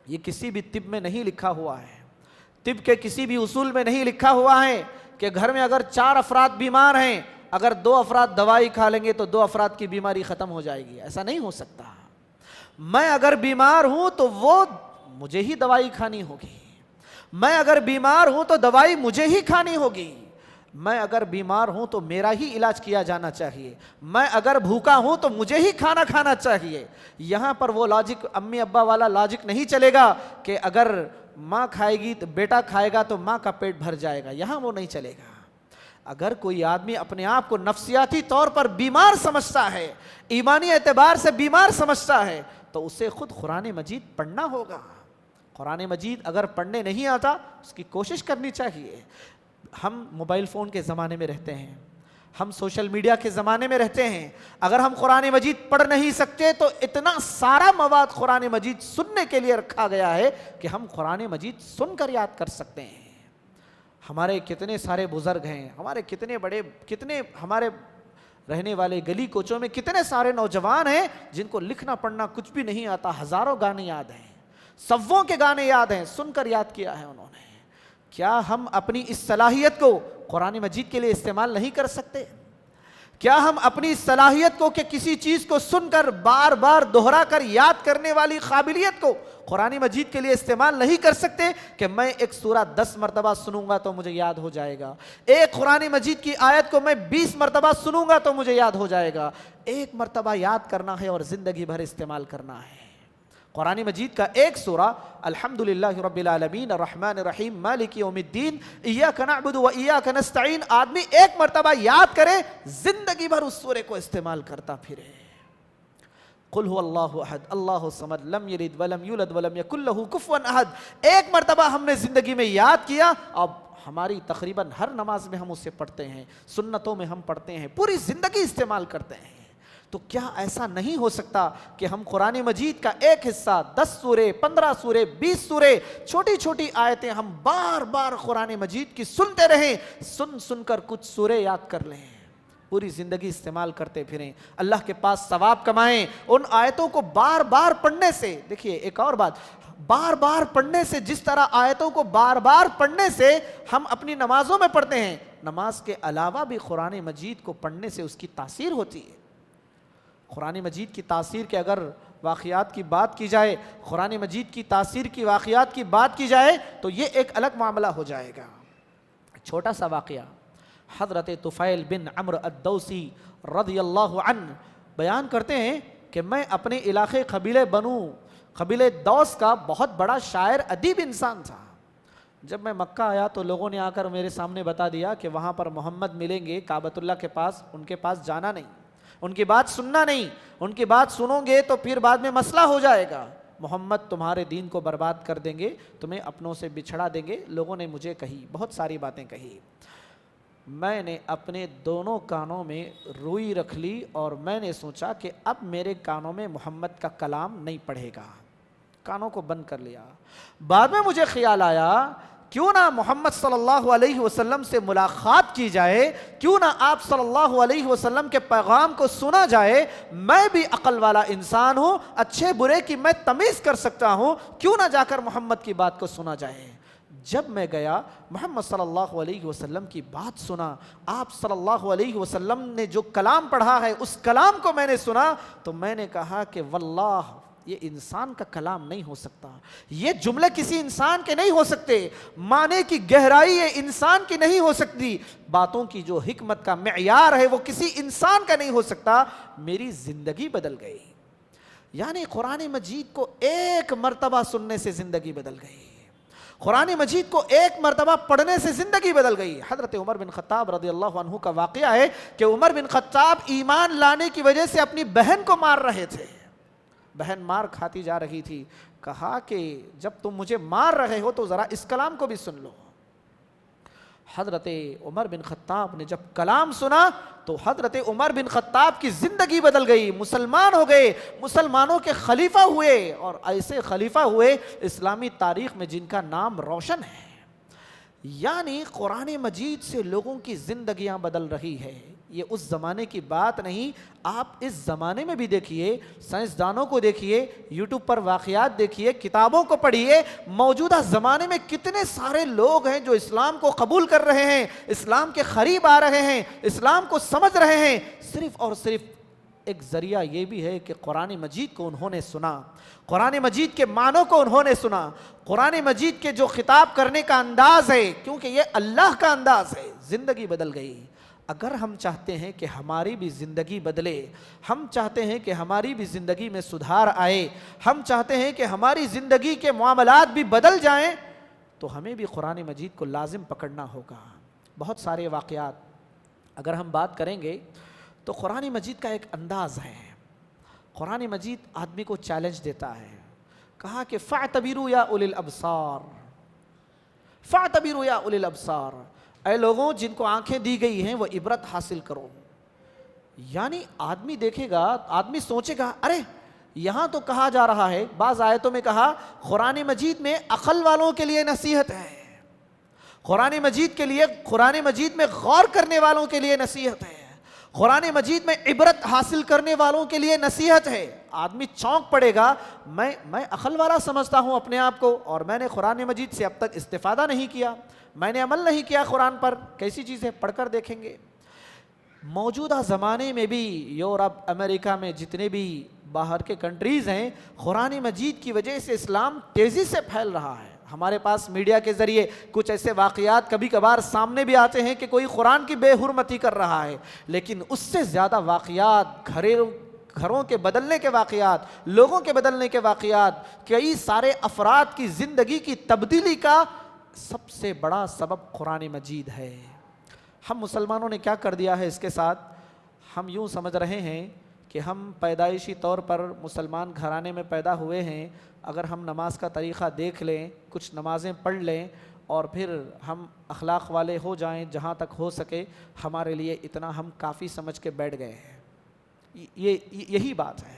یہ کسی بھی طب میں نہیں لکھا ہوا ہے, طب کے کسی بھی اصول میں نہیں لکھا ہوا ہے کہ گھر میں اگر 4 افراد بیمار ہیں, اگر 2 افراد دوائی کھا لیں گے تو 2 افراد کی بیماری ختم ہو جائے گی, ایسا نہیں ہو سکتا. میں اگر بیمار ہوں تو وہ مجھے ہی دوائی کھانی ہوگی, میں اگر بیمار ہوں تو دوائی مجھے ہی کھانی ہوگی, میں اگر بیمار ہوں تو میرا ہی علاج کیا جانا چاہیے, میں اگر بھوکا ہوں تو مجھے ہی کھانا کھانا چاہیے. یہاں پر وہ لاجک امی ابا والا لاجک نہیں چلے گا کہ اگر ماں کھائے گی تو بیٹا کھائے گا تو ماں کا پیٹ بھر جائے گا, یہاں وہ نہیں چلے گا. اگر کوئی آدمی اپنے آپ کو نفسیاتی طور پر بیمار سمجھتا ہے, ایمانی اعتبار سے بیمار سمجھتا ہے, تو اسے خود قرآن مجید پڑھنا ہوگا. قرآن مجید اگر پڑھنے نہیں آتا اس کی کوشش کرنی چاہیے. ہم موبائل فون کے زمانے میں رہتے ہیں, ہم سوشل میڈیا کے زمانے میں رہتے ہیں. اگر ہم قرآن مجید پڑھ نہیں سکتے تو اتنا سارا مواد قرآن مجید سننے کے لیے رکھا گیا ہے کہ ہم قرآن مجید سن کر یاد کر سکتے ہیں. ہمارے کتنے سارے بزرگ ہیں, ہمارے کتنے ہمارے رہنے والے گلی کوچوں میں کتنے سارے نوجوان ہیں جن کو لکھنا پڑھنا کچھ بھی نہیں آتا, ہزاروں گانے یاد ہیں, صفوں کے گانے یاد ہیں, سن کر یاد کیا ہے انہوں نے. کیا ہم اپنی اس صلاحیت کو قرآن مجید کے لیے استعمال نہیں کر سکتے؟ کیا ہم اپنی صلاحیت کو کہ کسی چیز کو سن کر بار بار دہرا کر یاد کرنے والی قابلیت کو قرآن مجید کے لیے استعمال نہیں کر سکتے کہ میں ایک سورہ 10 مرتبہ سنوں گا تو مجھے یاد ہو جائے گا, ایک قرآن مجید کی آیت کو میں 20 مرتبہ سنوں گا تو مجھے یاد ہو جائے گا. ایک مرتبہ یاد کرنا ہے اور زندگی بھر استعمال کرنا ہے. قرآن مجید کا ایک سورہ الحمدللہ رب العالمین الرحمن الرحیم مالک یوم الدین ایاک نعبد و ایاک نستعین آدمی ایک مرتبہ یاد کرے, زندگی بھر اس سورے کو استعمال کرتا پھرے. قل هو اللہ احد اللہ الصمد لم یلد ولم یولد ولم یکن لہ کفوا احد, ایک مرتبہ ہم نے زندگی میں یاد کیا, اب ہماری تقریباً ہر نماز میں ہم اسے پڑھتے ہیں, سنتوں میں ہم پڑھتے ہیں, پوری زندگی استعمال کرتے ہیں. تو کیا ایسا نہیں ہو سکتا کہ ہم قرآن مجید کا ایک حصہ 10 سورے 15 سورے 20 سورے چھوٹی چھوٹی آیتیں ہم بار بار قرآن مجید کی سنتے رہیں, سن کر کچھ سورے یاد کر لیں, پوری زندگی استعمال کرتے پھریں, اللہ کے پاس ثواب کمائیں. ان آیتوں کو بار بار پڑھنے سے, دیکھیے ایک اور بات, بار بار پڑھنے سے, جس طرح آیتوں کو بار بار پڑھنے سے ہم اپنی نمازوں میں پڑھتے ہیں, نماز کے علاوہ بھی قرآن مجید کو پڑھنے سے اس کی تاثیر ہوتی ہے. قرآن مجید کی تاثیر کے اگر واقعات کی بات کی جائے, قرآن مجید کی تاثیر کی واقعات کی بات کی جائے تو یہ ایک الگ معاملہ ہو جائے گا. چھوٹا سا واقعہ, حضرت طفیل بن عمرو الدوسی رضی اللہ عنہ بیان کرتے ہیں کہ میں اپنے علاقے قبیلے دوس کا بہت بڑا شاعر ادیب انسان تھا. جب میں مکہ آیا تو لوگوں نے آ کر میرے سامنے بتا دیا کہ وہاں پر محمد ملیں گے کعبۃ اللہ کے پاس, ان کے پاس جانا نہیں, ان کی بات سننا نہیں, ان کی بات سنو گے تو پھر بعد میں مسئلہ ہو جائے گا, محمد تمہارے دین کو برباد کر دیں گے, تمہیں اپنوں سے بچھڑا دیں گے. لوگوں نے مجھے کہی, بہت ساری باتیں کہی. میں نے اپنے دونوں کانوں میں روئی رکھ لی اور میں نے سوچا کہ اب میرے کانوں میں محمد کا کلام نہیں پڑھے گا, کانوں کو بند کر لیا. بعد میں مجھے خیال آیا کیوں نہ محمد صلی اللہ علیہ وسلم سے ملاقات کی جائے, کیوں نہ آپ صلی اللہ علیہ وسلم کے پیغام کو سنا جائے. میں بھی عقل والا انسان ہوں, اچھے برے کی میں تمیز کر سکتا ہوں, کیوں نہ جا کر محمد کی بات کو سنا جائے. جب میں گیا محمد صلی اللہ علیہ وسلم کی بات سنا، آپ صلی اللہ علیہ وسلم نے جو کلام پڑھا ہے اس کلام کو میں نے سنا، تو میں نے کہا کہ واللہ یہ انسان کا کلام نہیں ہو سکتا، یہ جملے کسی انسان کے نہیں ہو سکتے، معنی کی گہرائی یہ انسان کی نہیں ہو سکتی، باتوں کی جو حکمت کا معیار ہے وہ کسی انسان کا نہیں ہو سکتا۔ میری زندگی بدل گئی، یعنی قرآن مجید کو ایک مرتبہ سننے سے زندگی بدل گئی، قرآن مجید کو ایک مرتبہ پڑھنے سے زندگی بدل گئی۔ حضرت عمر بن خطاب رضی اللہ عنہ کا واقعہ ہے کہ عمر بن خطاب ایمان لانے کی وجہ سے اپنی بہن کو مار رہے تھے، بہن مار کھاتی جا رہی تھی، کہا کہ جب تم مجھے مار رہے ہو تو ذرا اس کلام کو بھی سن لو۔ حضرت عمر بن خطاب نے جب کلام سنا تو حضرت عمر بن خطاب کی زندگی بدل گئی، مسلمان ہو گئے، مسلمانوں کے خلیفہ ہوئے، اور ایسے خلیفہ ہوئے اسلامی تاریخ میں جن کا نام روشن ہے۔ یعنی قرآن مجید سے لوگوں کی زندگیاں بدل رہی ہے، یہ اس زمانے کی بات نہیں، آپ اس زمانے میں بھی دیکھیے، سائنسدانوں کو دیکھیے، یوٹیوب پر واقعات دیکھیے، کتابوں کو پڑھیے، موجودہ زمانے میں کتنے سارے لوگ ہیں جو اسلام کو قبول کر رہے ہیں، اسلام کے قریب آ رہے ہیں، اسلام کو سمجھ رہے ہیں، صرف اور صرف ایک ذریعہ یہ بھی ہے کہ قرآن مجید کو انہوں نے سنا، قرآن مجید کے معنوں کو انہوں نے سنا، قرآن مجید کے جو خطاب کرنے کا انداز ہے، کیونکہ یہ اللہ کا انداز ہے، زندگی بدل گئی۔ اگر ہم چاہتے ہیں کہ ہماری بھی زندگی بدلے، ہم چاہتے ہیں کہ ہماری بھی زندگی میں سدھار آئے، ہم چاہتے ہیں کہ ہماری زندگی کے معاملات بھی بدل جائیں، تو ہمیں بھی قرآن مجید کو لازم پکڑنا ہوگا۔ بہت سارے واقعات اگر ہم بات کریں گے تو قرآن مجید کا ایک انداز ہے، قرآن مجید آدمی کو چیلنج دیتا ہے، کہا کہ فَاعْتَبِرُوا يَا أُولِي الْأَبْصَارِ، فَاعْتَبِرُوا يَا أُولِي الْأَبْصَارِ، اے لوگوں جن کو آنکھیں دی گئی ہیں وہ عبرت حاصل کرو۔ یعنی آدمی دیکھے گا، آدمی سوچے گا، ارے یہاں تو کہا جا رہا ہے، بعض آیتوں میں کہا قرآن مجید میں عقل والوں کے لیے نصیحت ہے، قرآن مجید کے لیے، قرآن مجید میں غور کرنے والوں کے لیے نصیحت ہے، قرآن مجید میں عبرت حاصل کرنے والوں کے لیے نصیحت ہے۔ آدمی چونک پڑے گا، میں عقل والا سمجھتا ہوں اپنے آپ کو، اور میں نے قرآن مجید سے اب تک استفادہ نہیں کیا، میں نے عمل نہیں کیا قرآن پر، کیسی چیز ہے، پڑھ کر دیکھیں گے۔ موجودہ زمانے میں بھی یورپ، امریکہ میں جتنے بھی باہر کے کنٹریز ہیں، قرآن مجید کی وجہ سے اسلام تیزی سے پھیل رہا ہے۔ ہمارے پاس میڈیا کے ذریعے کچھ ایسے واقعات کبھی کبھار سامنے بھی آتے ہیں کہ کوئی قرآن کی بے حرمتی کر رہا ہے، لیکن اس سے زیادہ واقعات، گھروں کے بدلنے کے واقعات، لوگوں کے بدلنے کے واقعات، کئی سارے افراد کی زندگی کی تبدیلی کا سب سے بڑا سبب قرآن مجید ہے۔ ہم مسلمانوں نے کیا کر دیا ہے اس کے ساتھ؟ ہم یوں سمجھ رہے ہیں کہ ہم پیدائشی طور پر مسلمان گھرانے میں پیدا ہوئے ہیں، اگر ہم نماز کا طریقہ دیکھ لیں، کچھ نمازیں پڑھ لیں، اور پھر ہم اخلاق والے ہو جائیں جہاں تک ہو سکے، ہمارے لیے اتنا ہم کافی سمجھ کے بیٹھ گئے ہیں۔ یہی بات ہے،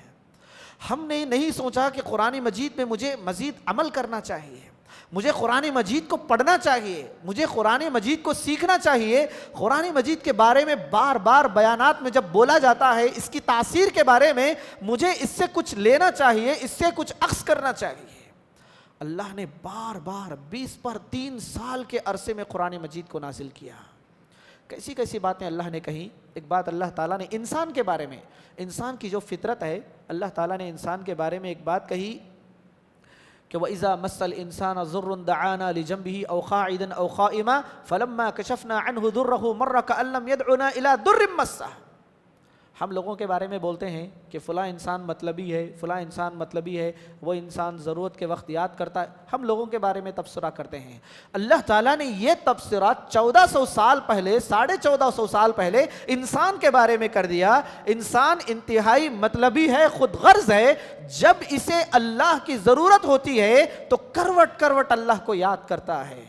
ہم نے نہیں سوچا کہ قرآن مجید میں مجھے مزید عمل کرنا چاہیے، مجھے قرآن مجید کو پڑھنا چاہیے، مجھے قرآن مجید کو سیکھنا چاہیے۔ قرآن مجید کے بارے میں بار بار بیانات میں جب بولا جاتا ہے، اس کی تاثیر کے بارے میں مجھے اس سے کچھ لینا چاہیے، اس سے کچھ اخذ کرنا چاہیے۔ اللہ نے بار بار 20 پر 3 سال کے عرصے میں قرآن مجید کو نازل کیا۔ کیسی کیسی باتیں اللہ نے کہیں۔ ایک بات اللہ تعالیٰ نے انسان کے بارے میں، انسان کی جو فطرت ہے، اللہ تعالیٰ نے انسان کے بارے میں ایک بات کہی کہ وَإِذَا مَسَّ الْإِنسَانَ ضُرٌّ دَعَانَا لِجَنبِهِ أَوْ قَاعِدًا أَوْ قَائِمًا فَلَمَّا كَشَفْنَا عَنْهُ ضُرَّهُ مَرَّ كَأَن لَّمْ يَدْعُنَا إِلَىٰ ضُرٍّ مَّسَّهُ۔ ہم لوگوں کے بارے میں بولتے ہیں کہ فلاں انسان مطلبی ہے، فلاں انسان مطلبی ہے، وہ انسان ضرورت کے وقت یاد کرتا ہے، ہم لوگوں کے بارے میں تبصرہ کرتے ہیں۔ اللہ تعالیٰ نے یہ تبصرہ 1400 سال پہلے، 1450 سال پہلے انسان کے بارے میں کر دیا۔ انسان انتہائی مطلبی ہے، خود غرض ہے، جب اسے اللہ کی ضرورت ہوتی ہے تو کروٹ کروٹ اللہ کو یاد کرتا ہے،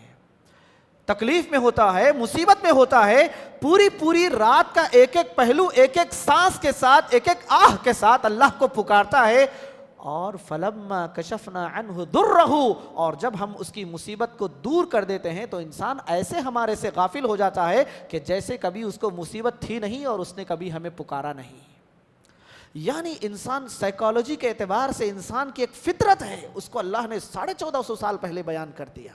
تکلیف میں ہوتا ہے، مصیبت میں ہوتا ہے، پوری رات کا ایک ایک پہلو، ایک ایک سانس کے ساتھ، ایک ایک آہ کے ساتھ اللہ کو پکارتا ہے۔ اور فلما کشفنا عنہ ضرہ، اور جب ہم اس کی مصیبت کو دور کر دیتے ہیں تو انسان ایسے ہمارے سے غافل ہو جاتا ہے کہ جیسے کبھی اس کو مصیبت تھی نہیں اور اس نے کبھی ہمیں پکارا نہیں۔ یعنی انسان سائیکالوجی کے اعتبار سے انسان کی ایک فطرت ہے، اس کو اللہ نے 1450 سال پہلے بیان کر دیا۔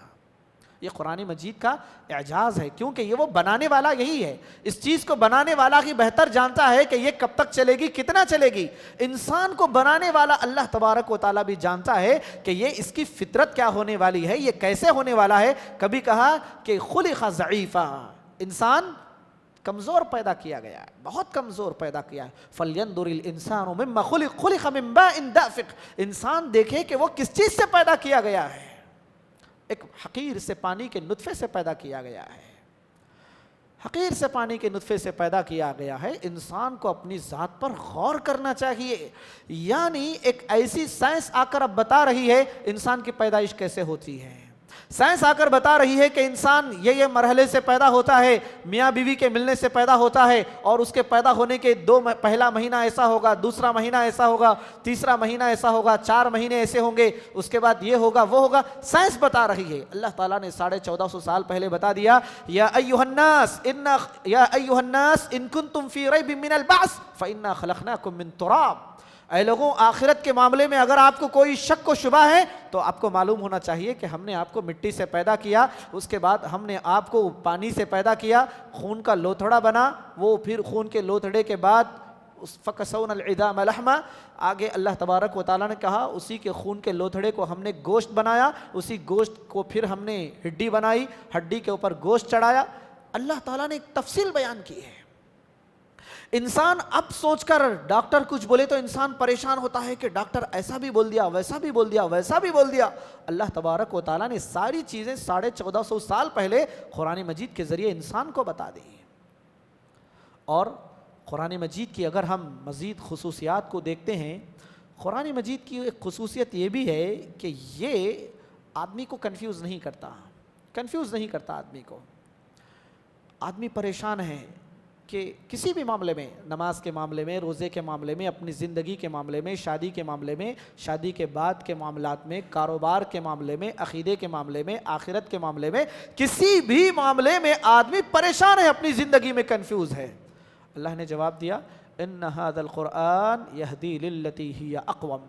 یہ قرآن مجید کا اعجاز ہے، کیونکہ یہ وہ بنانے والا یہی ہے، اس چیز کو بنانے والا ہی بہتر جانتا ہے کہ یہ کب تک چلے گی، کتنا چلے گی۔ انسان کو بنانے والا اللہ تبارک و تعالیٰ بھی جانتا ہے کہ یہ اس کی فطرت کیا ہونے والی ہے، یہ کیسے ہونے والا ہے۔ کبھی کہا کہ خلق ضعیفا، انسان کمزور پیدا کیا گیا ہے، بہت کمزور پیدا کیا ہے۔ فَلْيَنْظُرِ الْإِنسَانُ مِمَّا خُلِقَ خُلِقَ مِن مَاءٍ دَافِقٍ، انسان دیکھے کہ وہ کس چیز سے پیدا کیا گیا ہے، ایک حقیر سے پانی کے نطفے سے پیدا کیا گیا ہے، حقیر سے پانی کے نطفے سے پیدا کیا گیا ہے۔ انسان کو اپنی ذات پر غور کرنا چاہیے، یعنی ایک ایسی سائنس آ کر اب بتا رہی ہے انسان کی پیدائش کیسے ہوتی ہے۔ سائنس آ کر بتا رہی ہے کہ انسان یہ مرحلے سے پیدا ہوتا ہے، میاں بیوی کے ملنے سے پیدا ہوتا ہے، اور اس کے پیدا ہونے کے پہلا مہینہ ایسا ہوگا، دوسرا مہینہ ایسا ہوگا، تیسرا مہینہ ایسا ہوگا، 4 مہینے ایسے ہوں گے، اس کے بعد یہ ہوگا وہ ہوگا۔ سائنس بتا رہی ہے، اللہ تعالیٰ نے 1450 سال پہلے بتا دیا، یا ایھا الناس ان کنتم فی ریب من البعث فانا خلقناکم من تراب۔ اے لوگوں، آخرت کے معاملے میں اگر آپ کو کوئی شک و شبہ ہے تو آپ کو معلوم ہونا چاہیے کہ ہم نے آپ کو مٹی سے پیدا کیا، اس کے بعد ہم نے آپ کو پانی سے پیدا کیا، خون کا لوتھڑا بنا، وہ پھر خون کے لوتھڑے کے بعد فَكَسَوْنَا الْعِظَامَ لَحْمًا، آگے اللہ تبارک و تعالیٰ نے کہا اسی کے خون کے لوتھڑے کو ہم نے گوشت بنایا، اسی گوشت کو پھر ہم نے ہڈی بنائی، ہڈی کے اوپر گوشت چڑھایا۔ اللہ تعالیٰ نے ایک تفصیل بیان کی ہے۔ انسان اب سوچ کر ڈاکٹر کچھ بولے تو انسان پریشان ہوتا ہے کہ ڈاکٹر ایسا بھی بول دیا، ویسا بھی بول دیا، ویسا بھی بول دیا۔ اللہ تبارک و تعالیٰ نے ساری چیزیں 1450 سال پہلے قرآن مجید کے ذریعے انسان کو بتا دی۔ اور قرآن مجید کی اگر ہم مزید خصوصیات کو دیکھتے ہیں، قرآن مجید کی ایک خصوصیت یہ بھی ہے کہ یہ آدمی کو کنفیوز نہیں کرتا آدمی کو۔ آدمی پریشان ہے کہ کسی بھی معاملے میں، نماز کے معاملے میں، روزے کے معاملے میں، اپنی زندگی کے معاملے میں، شادی کے معاملے میں، شادی کے بعد کے معاملات میں، کاروبار کے معاملے میں، عقیدے کے معاملے میں، آخرت کے معاملے میں، کسی بھی معاملے میں آدمی پریشان ہے، اپنی زندگی میں کنفیوز ہے۔ اللہ نے جواب دیا، ان ھذا القرآن یہدی للتی ہی اقوم،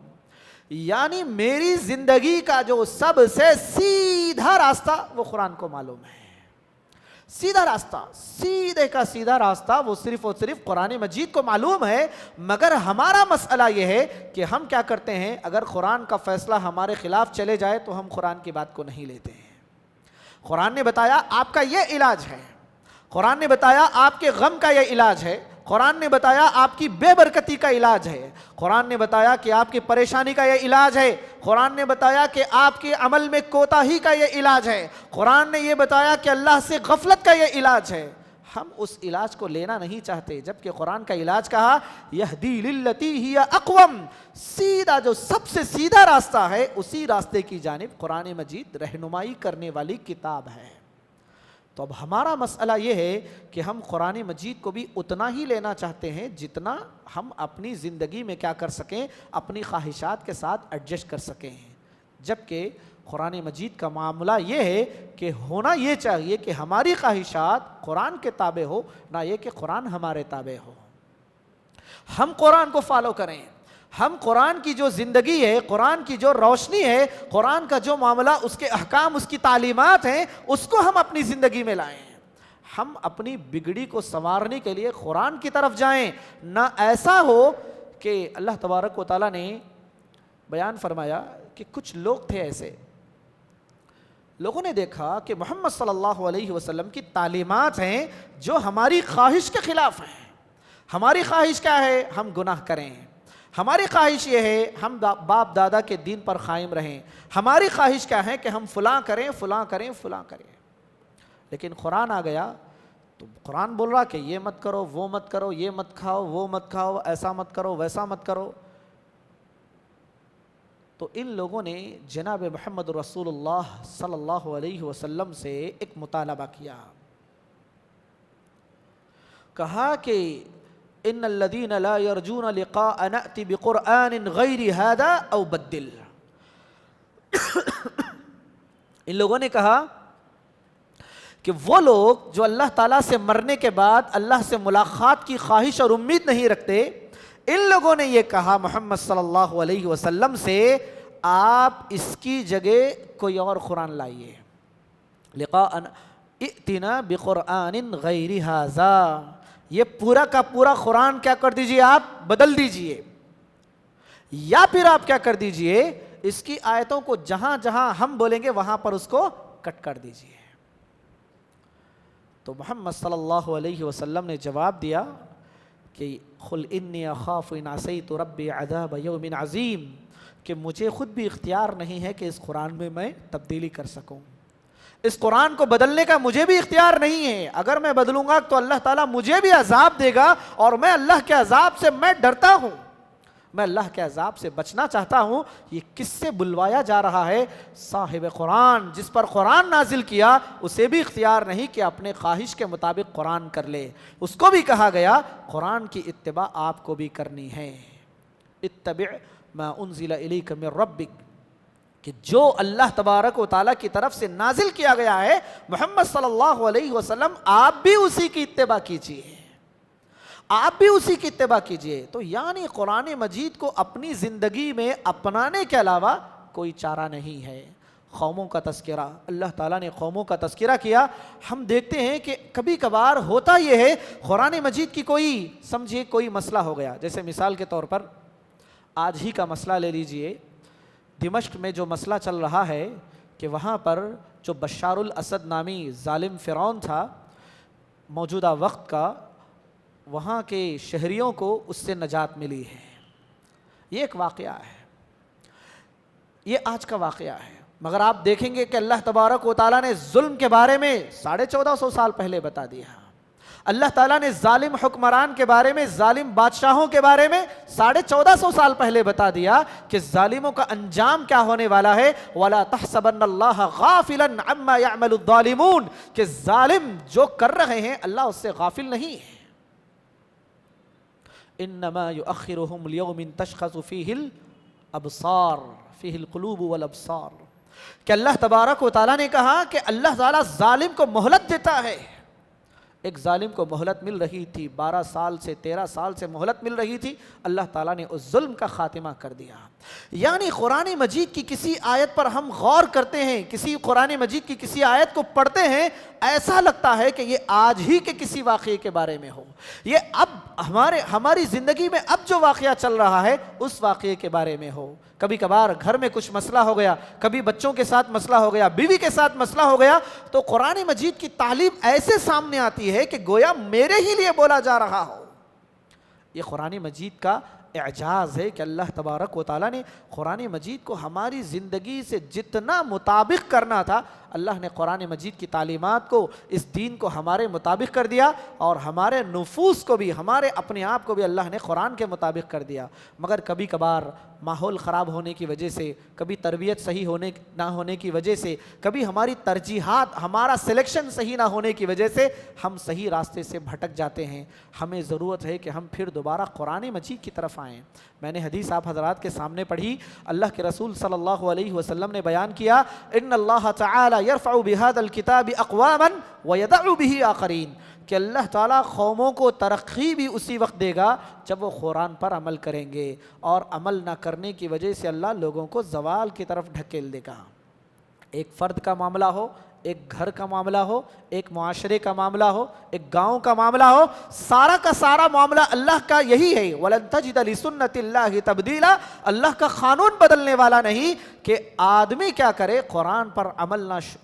یعنی میری زندگی کا جو سب سے سیدھا راستہ وہ قرآن کو معلوم ہے۔ سیدھا راستہ، سیدھے کا سیدھا راستہ وہ صرف اور صرف قرآن مجید کو معلوم ہے۔ مگر ہمارا مسئلہ یہ ہے کہ ہم کیا کرتے ہیں، اگر قرآن کا فیصلہ ہمارے خلاف چلے جائے تو ہم قرآن کی بات کو نہیں لیتے ہیں۔ قرآن نے بتایا آپ کا یہ علاج ہے، قرآن نے بتایا آپ کے غم کا یہ علاج ہے، قرآن نے بتایا آپ کی بے برکتی کا علاج ہے، قرآن نے بتایا کہ آپ کی پریشانی کا یہ علاج ہے، قرآن نے بتایا کہ آپ کے عمل میں کوتاہی کا یہ علاج ہے، قرآن نے یہ بتایا کہ اللہ سے غفلت کا یہ علاج ہے۔ ہم اس علاج کو لینا نہیں چاہتے، جبکہ قرآن کا علاج کہا یہدی للتی ہی اقوم، سیدھا جو سب سے سیدھا راستہ ہے اسی راستے کی جانب قرآن مجید رہنمائی کرنے والی کتاب ہے۔ تو اب ہمارا مسئلہ یہ ہے کہ ہم قرآن مجید کو بھی اتنا ہی لینا چاہتے ہیں جتنا ہم اپنی زندگی میں کیا کر سکیں، اپنی خواہشات کے ساتھ ایڈجسٹ کر سکیں، جبکہ قرآن مجید کا معاملہ یہ ہے کہ ہونا یہ چاہیے کہ ہماری خواہشات قرآن کے تابع ہو، نہ یہ کہ قرآن ہمارے تابع ہو۔ ہم قرآن کو فالو کریں، ہم قرآن کی جو زندگی ہے، قرآن کی جو روشنی ہے، قرآن کا جو معاملہ، اس کے احکام، اس کی تعلیمات ہیں، اس کو ہم اپنی زندگی میں لائیں۔ ہم اپنی بگڑی کو سنوارنے کے لیے قرآن کی طرف جائیں، نہ ایسا ہو کہ اللہ تبارک و تعالیٰ نے بیان فرمایا کہ کچھ لوگ تھے ایسے، لوگوں نے دیکھا کہ محمد صلی اللہ علیہ وسلم کی تعلیمات ہیں جو ہماری خواہش کے خلاف ہیں۔ ہماری خواہش کیا ہے؟ ہم گناہ کریں۔ ہماری خواہش یہ ہے ہم باپ دادا کے دین پر قائم رہیں۔ ہماری خواہش کیا ہے کہ ہم فلاں کریں، فلاں کریں، فلاں کریں۔ لیکن قرآن آ گیا تو قرآن بول رہا کہ یہ مت کرو، وہ مت کرو، یہ مت کھاؤ، وہ مت کھاؤ، ایسا مت کرو، ویسا مت کرو۔ تو ان لوگوں نے جناب محمد رسول اللہ صلی اللہ علیہ وسلم سے ایک مطالبہ کیا، کہا کہ ان الذین لا یرجون لقاء نأتی بقرآن غیر ھذا او بدل۔ ان لوگوں نے کہا کہ وہ لوگ جو اللہ تعالیٰ سے مرنے کے بعد اللہ سے ملاقات کی خواہش اور امید نہیں رکھتے، ان لوگوں نے یہ کہا محمد صلی اللہ علیہ وسلم سے آپ اس کی جگہ کوئی اور قرآن لائیے، لقاءنا ائتنا بقرآن غیر ھذا، یہ پورا کا پورا قرآن کیا کر دیجئے، آپ بدل دیجئے، یا پھر آپ کیا کر دیجئے اس کی آیتوں کو جہاں جہاں ہم بولیں گے وہاں پر اس کو کٹ کر دیجئے۔ تو محمد صلی اللہ علیہ وسلم نے جواب دیا کہ قل انی اخاف ان عصیت ربی عذاب یوم عظیم، کہ مجھے خود بھی اختیار نہیں ہے کہ اس قرآن میں تبدیلی کر سکوں، اس قرآن کو بدلنے کا مجھے بھی اختیار نہیں ہے، اگر میں بدلوں گا تو اللہ تعالیٰ مجھے بھی عذاب دے گا، اور میں اللہ کے عذاب سے میں ڈرتا ہوں، میں اللہ کے عذاب سے بچنا چاہتا ہوں۔ یہ کس سے بلوایا جا رہا ہے؟ صاحب قرآن، جس پر قرآن نازل کیا، اسے بھی اختیار نہیں کہ اپنے خواہش کے مطابق قرآن کر لے، اس کو بھی کہا گیا قرآن کی اتباع آپ کو بھی کرنی ہے۔ اتبع ما انزل الیک من ربک، کہ جو اللہ تبارک و تعالیٰ کی طرف سے نازل کیا گیا ہے محمد صلی اللہ علیہ وسلم، آپ بھی اسی کی اتباع کیجیے، آپ بھی اسی کی اتباع کیجیے۔ تو یعنی قرآن مجید کو اپنی زندگی میں اپنانے کے علاوہ کوئی چارہ نہیں ہے۔ قوموں کا تذکرہ، اللہ تعالیٰ نے قوموں کا تذکرہ کیا۔ ہم دیکھتے ہیں کہ کبھی کبھار ہوتا یہ ہے، قرآن مجید کی کوئی سمجھیے کوئی مسئلہ ہو گیا، جیسے مثال کے طور پر آج ہی کا مسئلہ لے لیجئے، دمشق میں جو مسئلہ چل رہا ہے کہ وہاں پر جو بشار الاسد نامی ظالم فرعون تھا موجودہ وقت کا، وہاں کے شہریوں کو اس سے نجات ملی ہے۔ یہ ایک واقعہ ہے، یہ آج کا واقعہ ہے، مگر آپ دیکھیں گے کہ اللہ تبارک و تعالیٰ نے ظلم کے بارے میں 1450 سال پہلے بتا دیا۔ اللہ تعالیٰ نے ظالم حکمران کے بارے میں، ظالم بادشاہوں کے بارے میں 1450 سال پہلے بتا دیا کہ ظالموں کا انجام کیا ہونے والا ہے۔ وَلَا تَحْسَبَنَّ اللَّهَ غَافِلًا عَمَّا يَعْمَلُ الظَّالِمُونَ، کہ ظالم جو کر رہے ہیں اللہ اس سے غافل نہیں ہے۔ انما یؤخرهم لیوم تشخص فیہ الابصار، فیہ القلوب والابصار، کہ اللہ تبارک و تعالیٰ نے کہا کہ اللہ تعالیٰ ظالم کو مہلت دیتا ہے۔ ایک ظالم کو مہلت مل رہی تھی، 12 سال سے 13 سال سے مہلت مل رہی تھی، اللہ تعالیٰ نے اس ظلم کا خاتمہ کر دیا۔ یعنی قرآن مجید کی کسی آیت پر ہم غور کرتے ہیں، کسی قرآن مجید کی کسی آیت کو پڑھتے ہیں، ایسا لگتا ہے کہ یہ آج ہی کے کسی واقعے کے بارے میں ہو، یہ اب ہماری زندگی میں اب جو واقعہ چل رہا ہے اس واقعے کے بارے میں ہو۔ کبھی کبھار گھر میں کچھ مسئلہ ہو گیا، کبھی بچوں کے ساتھ مسئلہ ہو گیا، بیوی کے ساتھ مسئلہ ہو گیا، تو قرآن مجید کی تعلیم ایسے سامنے آتی ہے کہ گویا میرے ہی لیے بولا جا رہا ہو۔ یہ قرآن مجید کا اعجاز ہے کہ اللہ تبارک و تعالیٰ نے قرآن مجید کو ہماری زندگی سے جتنا مطابق کرنا تھا، اللہ نے قرآن مجید کی تعلیمات کو، اس دین کو ہمارے مطابق کر دیا، اور ہمارے نفوس کو بھی، ہمارے اپنے آپ کو بھی اللہ نے قرآن کے مطابق کر دیا۔ مگر کبھی کبھار ماحول خراب ہونے کی وجہ سے، کبھی تربیت صحیح نہ ہونے کی وجہ سے، کبھی ہماری ترجیحات، ہمارا سلیکشن صحیح نہ ہونے کی وجہ سے ہم صحیح راستے سے بھٹک جاتے ہیں۔ ہمیں ضرورت ہے کہ ہم پھر دوبارہ قرآن مجید کی طرف آئیں۔ میں نے حدیث آپ حضرات کے سامنے پڑھی، اللہ کے رسول صلی اللہ علیہ وسلم نے بیان کیا، ان اللہ تعالی یرفع بهذا الکتاب اقواما ویدع به آخرین، کہ اللہ تعالیٰ قوموں کو ترقی بھی اسی وقت دے گا جب وہ قرآن پر عمل کریں گے، اور عمل نہ کرنے کی وجہ سے اللہ لوگوں کو زوال کی طرف ڈھکیل دے گا۔ ایک فرد کا معاملہ ہو، ایک گھر کا معاملہ ہو، ایک معاشرے کا معاملہ ہو، ایک گاؤں کا معاملہ ہو، سارا کا سارا معاملہ اللہ کا یہی ہے، وَلَن تَجِدَ لِسُنَّةِ اللَّهِ تَبْدِيلًا، اللہ کا قانون بدلنے والا نہیں کہ آدمی کیا کرے، قرآن پر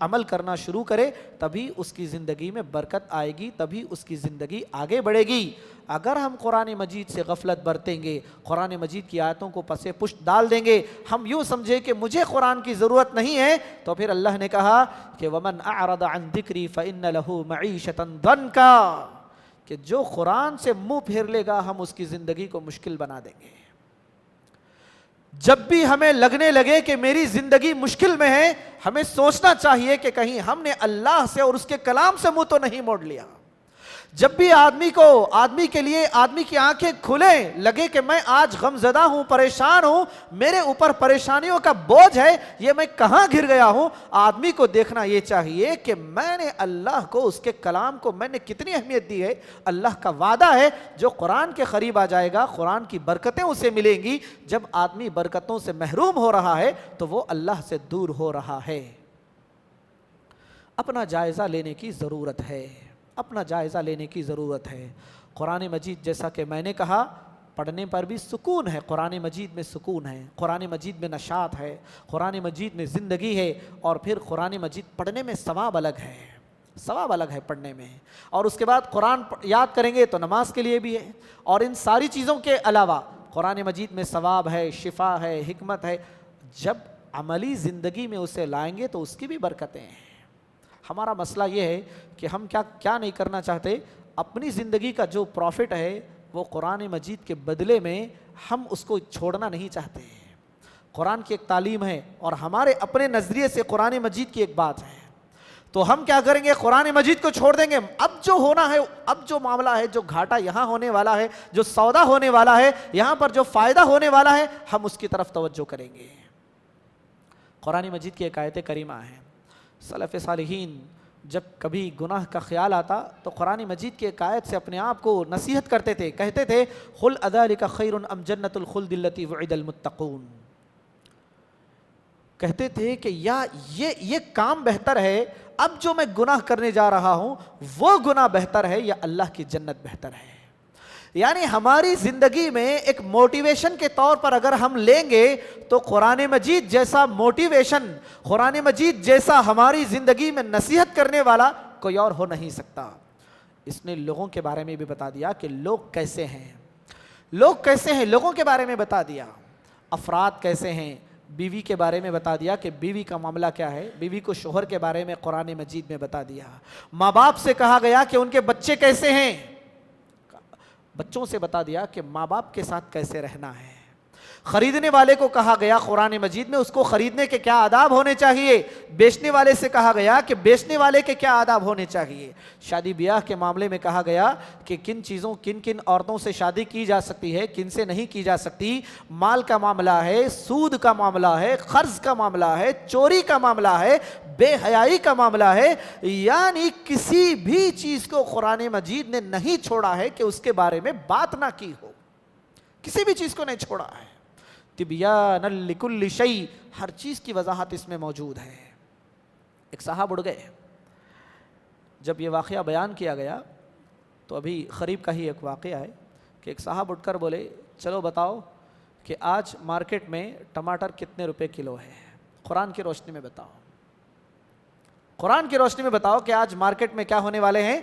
عمل کرنا شروع کرے، تبھی اس کی زندگی میں برکت آئے گی، تبھی اس کی زندگی آگے بڑھے گی۔ اگر ہم قرآن مجید سے غفلت برتیں گے، قرآن مجید کی آیتوں کو پس پشت ڈال دیں گے، ہم یوں سمجھے کہ مجھے قرآن کی ضرورت نہیں ہے، تو پھر اللہ نے کہا کہ وَمَنْ أَعْرَضَ عَنْ ذِكْرِي فَإِنَّ لَهُ مَعِيشَةً ضَنْكًا، کہ جو قرآن سے منہ پھیر لے گا ہم اس کی زندگی کو مشکل بنا دیں گے۔ جب بھی ہمیں لگنے لگے کہ میری زندگی مشکل میں ہے، ہمیں سوچنا چاہیے کہ کہیں ہم نے اللہ سے اور اس کے کلام سے منہ تو نہیں موڑ لیا۔ جب بھی آدمی کے لیے آدمی کی آنکھیں کھلیں، لگے کہ میں آج غم زدہ ہوں، پریشان ہوں، میرے اوپر پریشانیوں کا بوجھ ہے، یہ میں کہاں گر گیا ہوں، آدمی کو دیکھنا یہ چاہیے کہ میں نے اللہ کو، اس کے کلام کو میں نے کتنی اہمیت دی ہے۔ اللہ کا وعدہ ہے جو قرآن کے قریب آ جائے گا قرآن کی برکتیں اسے ملیں گی۔ جب آدمی برکتوں سے محروم ہو رہا ہے تو وہ اللہ سے دور ہو رہا ہے۔ اپنا جائزہ لینے کی ضرورت ہے، اپنا جائزہ لینے کی ضرورت ہے۔ قرآن مجید جیسا کہ میں نے کہا پڑھنے پر بھی سکون ہے، قرآن مجید میں سکون ہے، قرآن مجید میں نشاط ہے، قرآن مجید میں زندگی ہے، اور پھر قرآن مجید پڑھنے میں ثواب الگ ہے، ثواب الگ ہے پڑھنے میں۔ اور اس کے بعد قرآن یاد کریں گے تو نماز کے لیے بھی ہے، اور ان ساری چیزوں کے علاوہ قرآن مجید میں ثواب ہے، شفا ہے، حکمت ہے۔ جب عملی زندگی میں اسے لائیں گے تو اس کی بھی برکتیں ہیں۔ ہمارا مسئلہ یہ ہے کہ ہم کیا نہیں کرنا چاہتے، اپنی زندگی کا جو پروفٹ ہے وہ قرآن مجید کے بدلے میں ہم اس کو چھوڑنا نہیں چاہتے ہیں۔ قرآن کی ایک تعلیم ہے اور ہمارے اپنے نظریے سے قرآن مجید کی ایک بات ہے، تو ہم کیا کریں گے، قرآن مجید کو چھوڑ دیں گے۔ اب جو ہونا ہے، اب جو معاملہ ہے، جو گھاٹا یہاں ہونے والا ہے، جو سودا ہونے والا ہے، یہاں پر جو فائدہ ہونے والا ہے، ہم اس کی طرف توجہ کریں گے۔ قرآن مجید کی ایک آیت کریمہ ہے، سلف صالحین جب کبھی گناہ کا خیال آتا تو قرآن مجید کی ایک آیت سے اپنے آپ کو نصیحت کرتے تھے، کہتے تھے قل اذالک خیر ام جنت الخلد التی وعد المتقون، کہتے تھے کہ یا یہ کام بہتر ہے، اب جو میں گناہ کرنے جا رہا ہوں وہ گناہ بہتر ہے یا اللہ کی جنت بہتر ہے۔ یعنی ہماری زندگی میں ایک موٹیویشن کے طور پر اگر ہم لیں گے تو قرآن مجید جیسا موٹیویشن، قرآن مجید جیسا ہماری زندگی میں نصیحت کرنے والا کوئی اور ہو نہیں سکتا۔ اس نے لوگوں کے بارے میں بھی بتا دیا کہ لوگ کیسے ہیں، لوگ کیسے ہیں، لوگوں کے بارے میں بتا دیا، افراد کیسے ہیں، بیوی کے بارے میں بتا دیا کہ بیوی کا معاملہ کیا ہے، بیوی کو شوہر کے بارے میں قرآن مجید میں بتا دیا، ماں باپ سے کہا گیا کہ ان کے بچے کیسے ہیں، بچوں سے بتا دیا کہ ماں باپ کے ساتھ کیسے رہنا ہے، خریدنے والے کو کہا گیا قرآن مجید میں اس کو خریدنے کے کیا آداب ہونے چاہیے، بیچنے والے سے کہا گیا کہ بیچنے والے کے کیا آداب ہونے چاہیے، شادی بیاہ کے معاملے میں کہا گیا کہ کن چیزوں کن عورتوں سے شادی کی جا سکتی ہے، کن سے نہیں کی جا سکتی، مال کا معاملہ ہے، سود کا معاملہ ہے، قرض کا معاملہ ہے، چوری کا معاملہ ہے، بے حیائی کا معاملہ ہے، یعنی کسی بھی چیز کو قرآن مجید نے نہیں چھوڑا ہے کہ اس کے بارے میں بات نہ کی ہو، کسی بھی چیز کو نہیں چھوڑا ہے۔ تبیان لکل شیء، ہر چیز کی وضاحت اس میں موجود ہے۔ ایک صاحب اڑ گئے، جب یہ واقعہ بیان کیا گیا تو ابھی قریب کا ہی ایک واقعہ ہے کہ ایک صاحب اٹھ کر بولے چلو بتاؤ کہ آج مارکیٹ میں ٹماٹر کتنے روپے کلو ہے، قرآن کی روشنی میں بتاؤ، قرآن کی روشنی میں بتاؤ کہ آج مارکیٹ میں کیا ہونے والے ہیں،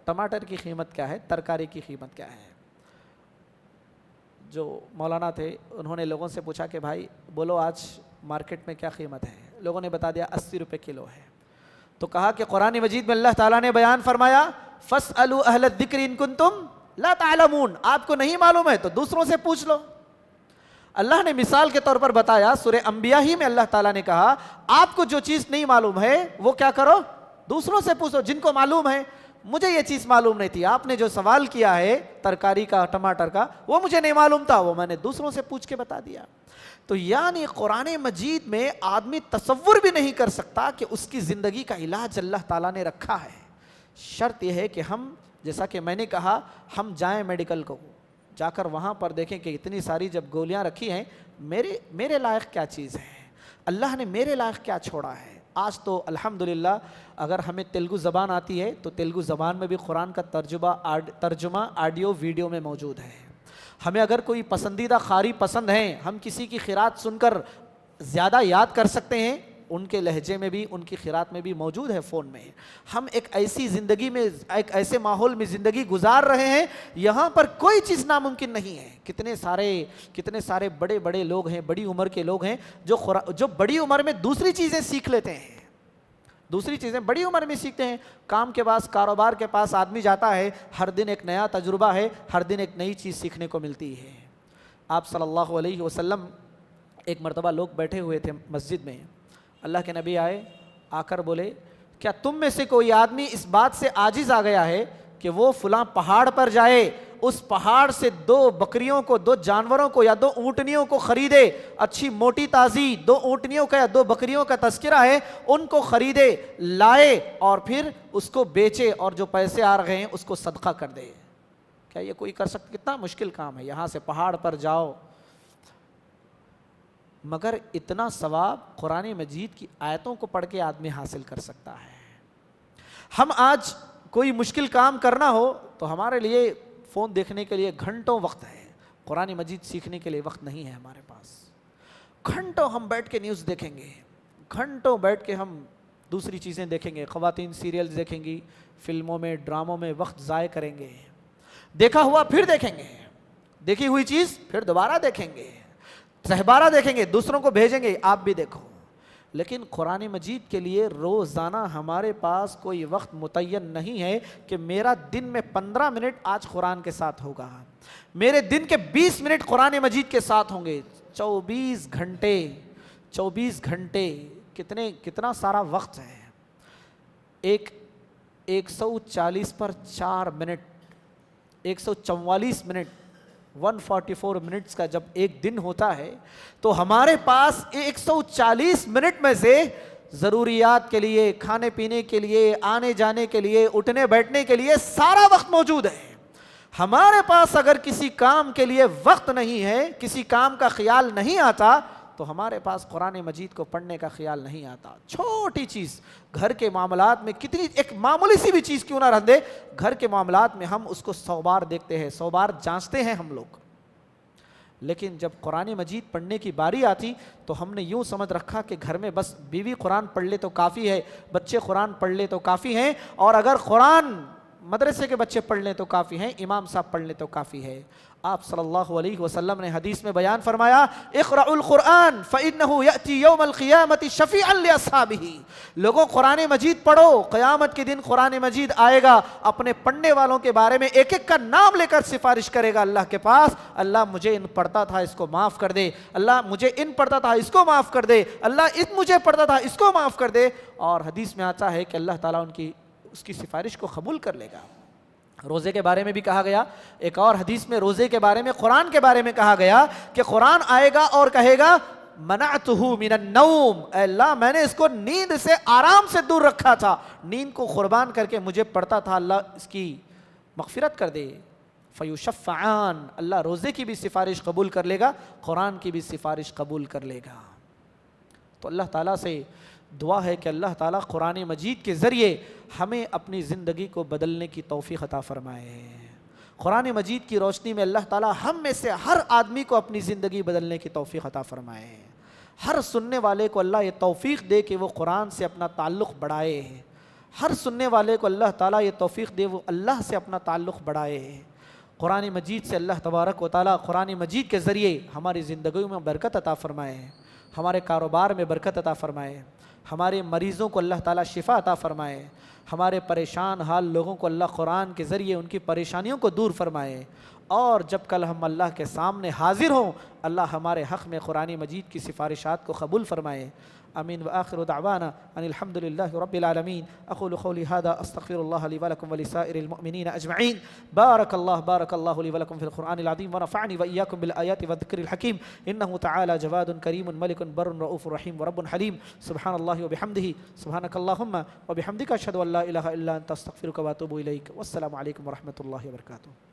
ٹماٹر کی قیمت کیا ہے، ترکاری کی قیمت کیا ہے۔ جو مولانا تھے انہوں نے لوگوں سے پوچھا کہ بھائی بولو آج مارکیٹ میں کیا قیمت ہے، لوگوں نے بتا دیا 80 روپے کلو ہے۔ تو کہا کہ قرآن مجید میں اللہ تعالیٰ نے بیان فرمایا فَاسْأَلُوا أَهْلَ الذِّكْرِ إِن كُنتُمْ لَا تَعْلَمُونَ، آپ کو نہیں معلوم ہے تو دوسروں سے پوچھ لو۔ اللہ نے مثال کے طور پر بتایا، سورہ انبیاء ہی میں اللہ تعالیٰ نے کہا آپ کو جو چیز نہیں معلوم ہے وہ کیا کرو، دوسروں سے پوچھو، جن کو معلوم ہے۔ مجھے یہ چیز معلوم نہیں تھی، آپ نے جو سوال کیا ہے ترکاری کا، ٹماٹر کا، وہ مجھے نہیں معلوم تھا، وہ میں نے دوسروں سے پوچھ کے بتا دیا۔ تو یعنی قرآن مجید میں آدمی تصور بھی نہیں کر سکتا کہ اس کی زندگی کا علاج اللہ تعالیٰ نے رکھا ہے۔ شرط یہ ہے کہ ہم، جیسا کہ میں نے کہا، ہم جائیں میڈیکل کو، جا کر وہاں پر دیکھیں کہ اتنی ساری جب گولیاں رکھی ہیں، میرے لائق کیا چیز ہے، اللہ نے میرے لائق کیا چھوڑا ہے۔ آج تو الحمدللہ اگر ہمیں تیلگو زبان آتی ہے تو تیلگو زبان میں بھی قرآن کا ترجمہ آڈیو ویڈیو میں موجود ہے۔ ہمیں اگر کوئی پسندیدہ قاری پسند ہیں، ہم کسی کی قرات سن کر زیادہ یاد کر سکتے ہیں، ان کے لہجے میں بھی، ان کی قرات میں بھی موجود ہے فون میں۔ ہم ایک ایسی زندگی میں، ایک ایسے ماحول میں زندگی گزار رہے ہیں، یہاں پر کوئی چیز ناممکن نہیں ہے۔ کتنے سارے بڑے بڑے لوگ ہیں، بڑی عمر کے لوگ ہیں جو بڑی عمر میں دوسری چیزیں سیکھ لیتے ہیں، دوسری چیزیں بڑی عمر میں سیکھتے ہیں۔ کام کے پاس، کاروبار کے پاس آدمی جاتا ہے، ہر دن ایک نیا تجربہ ہے، ہر دن ایک نئی چیز سیکھنے کو ملتی ہے۔ آپ صلی اللہ علیہ وسلم ایک مرتبہ لوگ بیٹھے ہوئے تھے مسجد میں، اللہ کے نبی آئے، آ کر بولے کیا تم میں سے کوئی آدمی اس بات سے عاجز آ گیا ہے کہ وہ فلاں پہاڑ پر جائے، اس پہاڑ سے 2 بکریوں کو، 2 جانوروں کو یا 2 اونٹنیوں کو خریدے، اچھی موٹی تازی 2 اونٹنیوں کا یا 2 بکریوں کا تذکرہ ہے، ان کو خریدے، لائے اور پھر اس کو بیچے اور جو پیسے آ رہے ہیں اس کو صدقہ کر دے۔ کیا یہ کوئی کر سکتا؟ کتنا مشکل کام ہے، یہاں سے پہاڑ پر جاؤ، مگر اتنا ثواب قرآن مجید کی آیتوں کو پڑھ کے آدمی حاصل کر سکتا ہے۔ ہم آج کوئی مشکل کام کرنا ہو تو ہمارے لیے فون دیکھنے کے لیے گھنٹوں وقت ہے، قرآن مجید سیکھنے کے لیے وقت نہیں ہے ہمارے پاس۔ گھنٹوں ہم بیٹھ کے نیوز دیکھیں گے، گھنٹوں بیٹھ کے ہم دوسری چیزیں دیکھیں گے، خواتین سیریلز دیکھیں گی، فلموں میں ڈراموں میں وقت ضائع کریں گے، دیکھا ہوا پھر دیکھیں گے، دیکھی ہوئی چیز پھر دوبارہ دیکھیں گے، سہبارہ دیکھیں گے، دوسروں کو بھیجیں گے آپ بھی دیکھو۔ لیکن قرآن مجید کے لیے روزانہ ہمارے پاس کوئی وقت متعین نہیں ہے کہ میرا دن میں 15 منٹ آج قرآن کے ساتھ ہوگا، میرے دن کے 20 منٹ قرآن مجید کے ساتھ ہوں گے۔ 24 گھنٹے کتنا سارا وقت ہے۔ 140 پر 4 منٹ، 144 منٹ، 144 منٹس کا جب ایک دن ہوتا ہے تو ہمارے پاس 140 منٹ میں سے ضروریات کے لیے، کھانے پینے کے لیے، آنے جانے کے لیے، اٹھنے بیٹھنے کے لیے سارا وقت موجود ہے۔ ہمارے پاس اگر کسی کام کے لیے وقت نہیں ہے، کسی کام کا خیال نہیں آتا تو ہمارے پاس قرآن مجید کو پڑھنے کا خیال نہیں آتا۔ چھوٹی چیز گھر کے معاملات میں، کتنی ایک معمولی سی بھی چیز کیوں نہ رہ دے، گھر کے معاملات میں ہم اس کو 100 بار دیکھتے ہیں، 100 بار جانچتے ہیں ہم لوگ۔ لیکن جب قرآن مجید پڑھنے کی باری آتی تو ہم نے یوں سمجھ رکھا کہ گھر میں بس بیوی قرآن پڑھ لے تو کافی ہے، بچے قرآن پڑھ لے تو کافی ہیں، اور اگر قرآن مدرسے کے بچے پڑھ لیں تو کافی ہیں، امام صاحب پڑھ لیں تو کافی ہے۔ آپ صلی اللہ علیہ وسلم نے حدیث میں بیان فرمایا، اقرأوا القرآن فإنه يأتي يوم القيامة شفيعا لأصحابه، لوگوں قرآن مجید پڑھو، قیامت کے دن قرآن مجید آئے گا، اپنے پڑھنے والوں کے بارے میں ایک ایک کا نام لے کر سفارش کرے گا اللہ کے پاس، اللہ مجھے ان پڑھتا تھا اس کو معاف کر دے، اللہ مجھے ان پڑھتا تھا اس کو معاف کر دے، اللہ ان مجھے پڑھتا تھا اس کو معاف کر دے۔ اور حدیث میں آتا ہے کہ اللہ تعالیٰ اس کی سفارش کو قبول کر لے گا۔ روزے کے بارے میں بھی کہا گیا، ایک اور حدیث میں روزے کے بارے میں، قرآن کے بارے میں کہا گیا کہ قرآن آئے گا اور کہے گا منعتہ من النوم، اے اللہ میں نے اس کو نیند سے آرام سے دور رکھا تھا، نیند کو قربان کر کے مجھے پڑھتا تھا، اللہ اس کی مغفرت کر دے۔ فیشفعان، اللہ روزے کی بھی سفارش قبول کر لے گا، قرآن کی بھی سفارش قبول کر لے گا۔ تو اللہ تعالیٰ سے دعا ہے کہ اللہ تعالیٰ قرآن مجید کے ذریعے ہمیں اپنی زندگی کو بدلنے کی توفیق عطا فرمائے۔ قرآن مجید کی روشنی میں اللہ تعالیٰ ہم میں سے ہر آدمی کو اپنی زندگی بدلنے کی توفیق عطا فرمائے۔ ہر سننے والے کو اللہ یہ توفیق دے کہ وہ قرآن سے اپنا تعلق بڑھائے، ہر سننے والے کو اللہ تعالیٰ یہ توفیق دے وہ اللہ سے اپنا تعلق بڑھائے۔ قرآن مجید سے اللہ تبارک و تعالیٰ قرآن مجید کے ذریعے ہماری زندگیوں میں برکت عطا فرمائے، ہمارے کاروبار میں برکت عطا فرمائے، ہمارے مریضوں کو اللہ تعالیٰ شفا عطا فرمائے، ہمارے پریشان حال لوگوں کو اللہ قرآن کے ذریعے ان کی پریشانیوں کو دور فرمائے، اور جب کل ہم اللہ کے سامنے حاضر ہوں اللہ ہمارے حق میں قرآن مجید کی سفارشات کو قبول فرمائے۔ آمین وآخر دعوانا ان الحمد للہ رب العالمین۔ اقول قولی هذا استغفر اللہ لی ولکم ولسائر المؤمنین اجمعین۔ بارک اللہ لی ولکم فی القرآن العظیم ونفعنی وإیاکم بالآیات والذکر الحکیم، انہ تعالی جواد کریم ملک بر رؤوف رحیم ورب حلیم۔ سبحان اللہ وبحمدہ، سبحانک اللہم وبحمدک، اشہد ان لا الہ الا انت، استغفرک واتوب الیک۔ والسلام علیکم ورحمۃ اللہ وبرکاتہ۔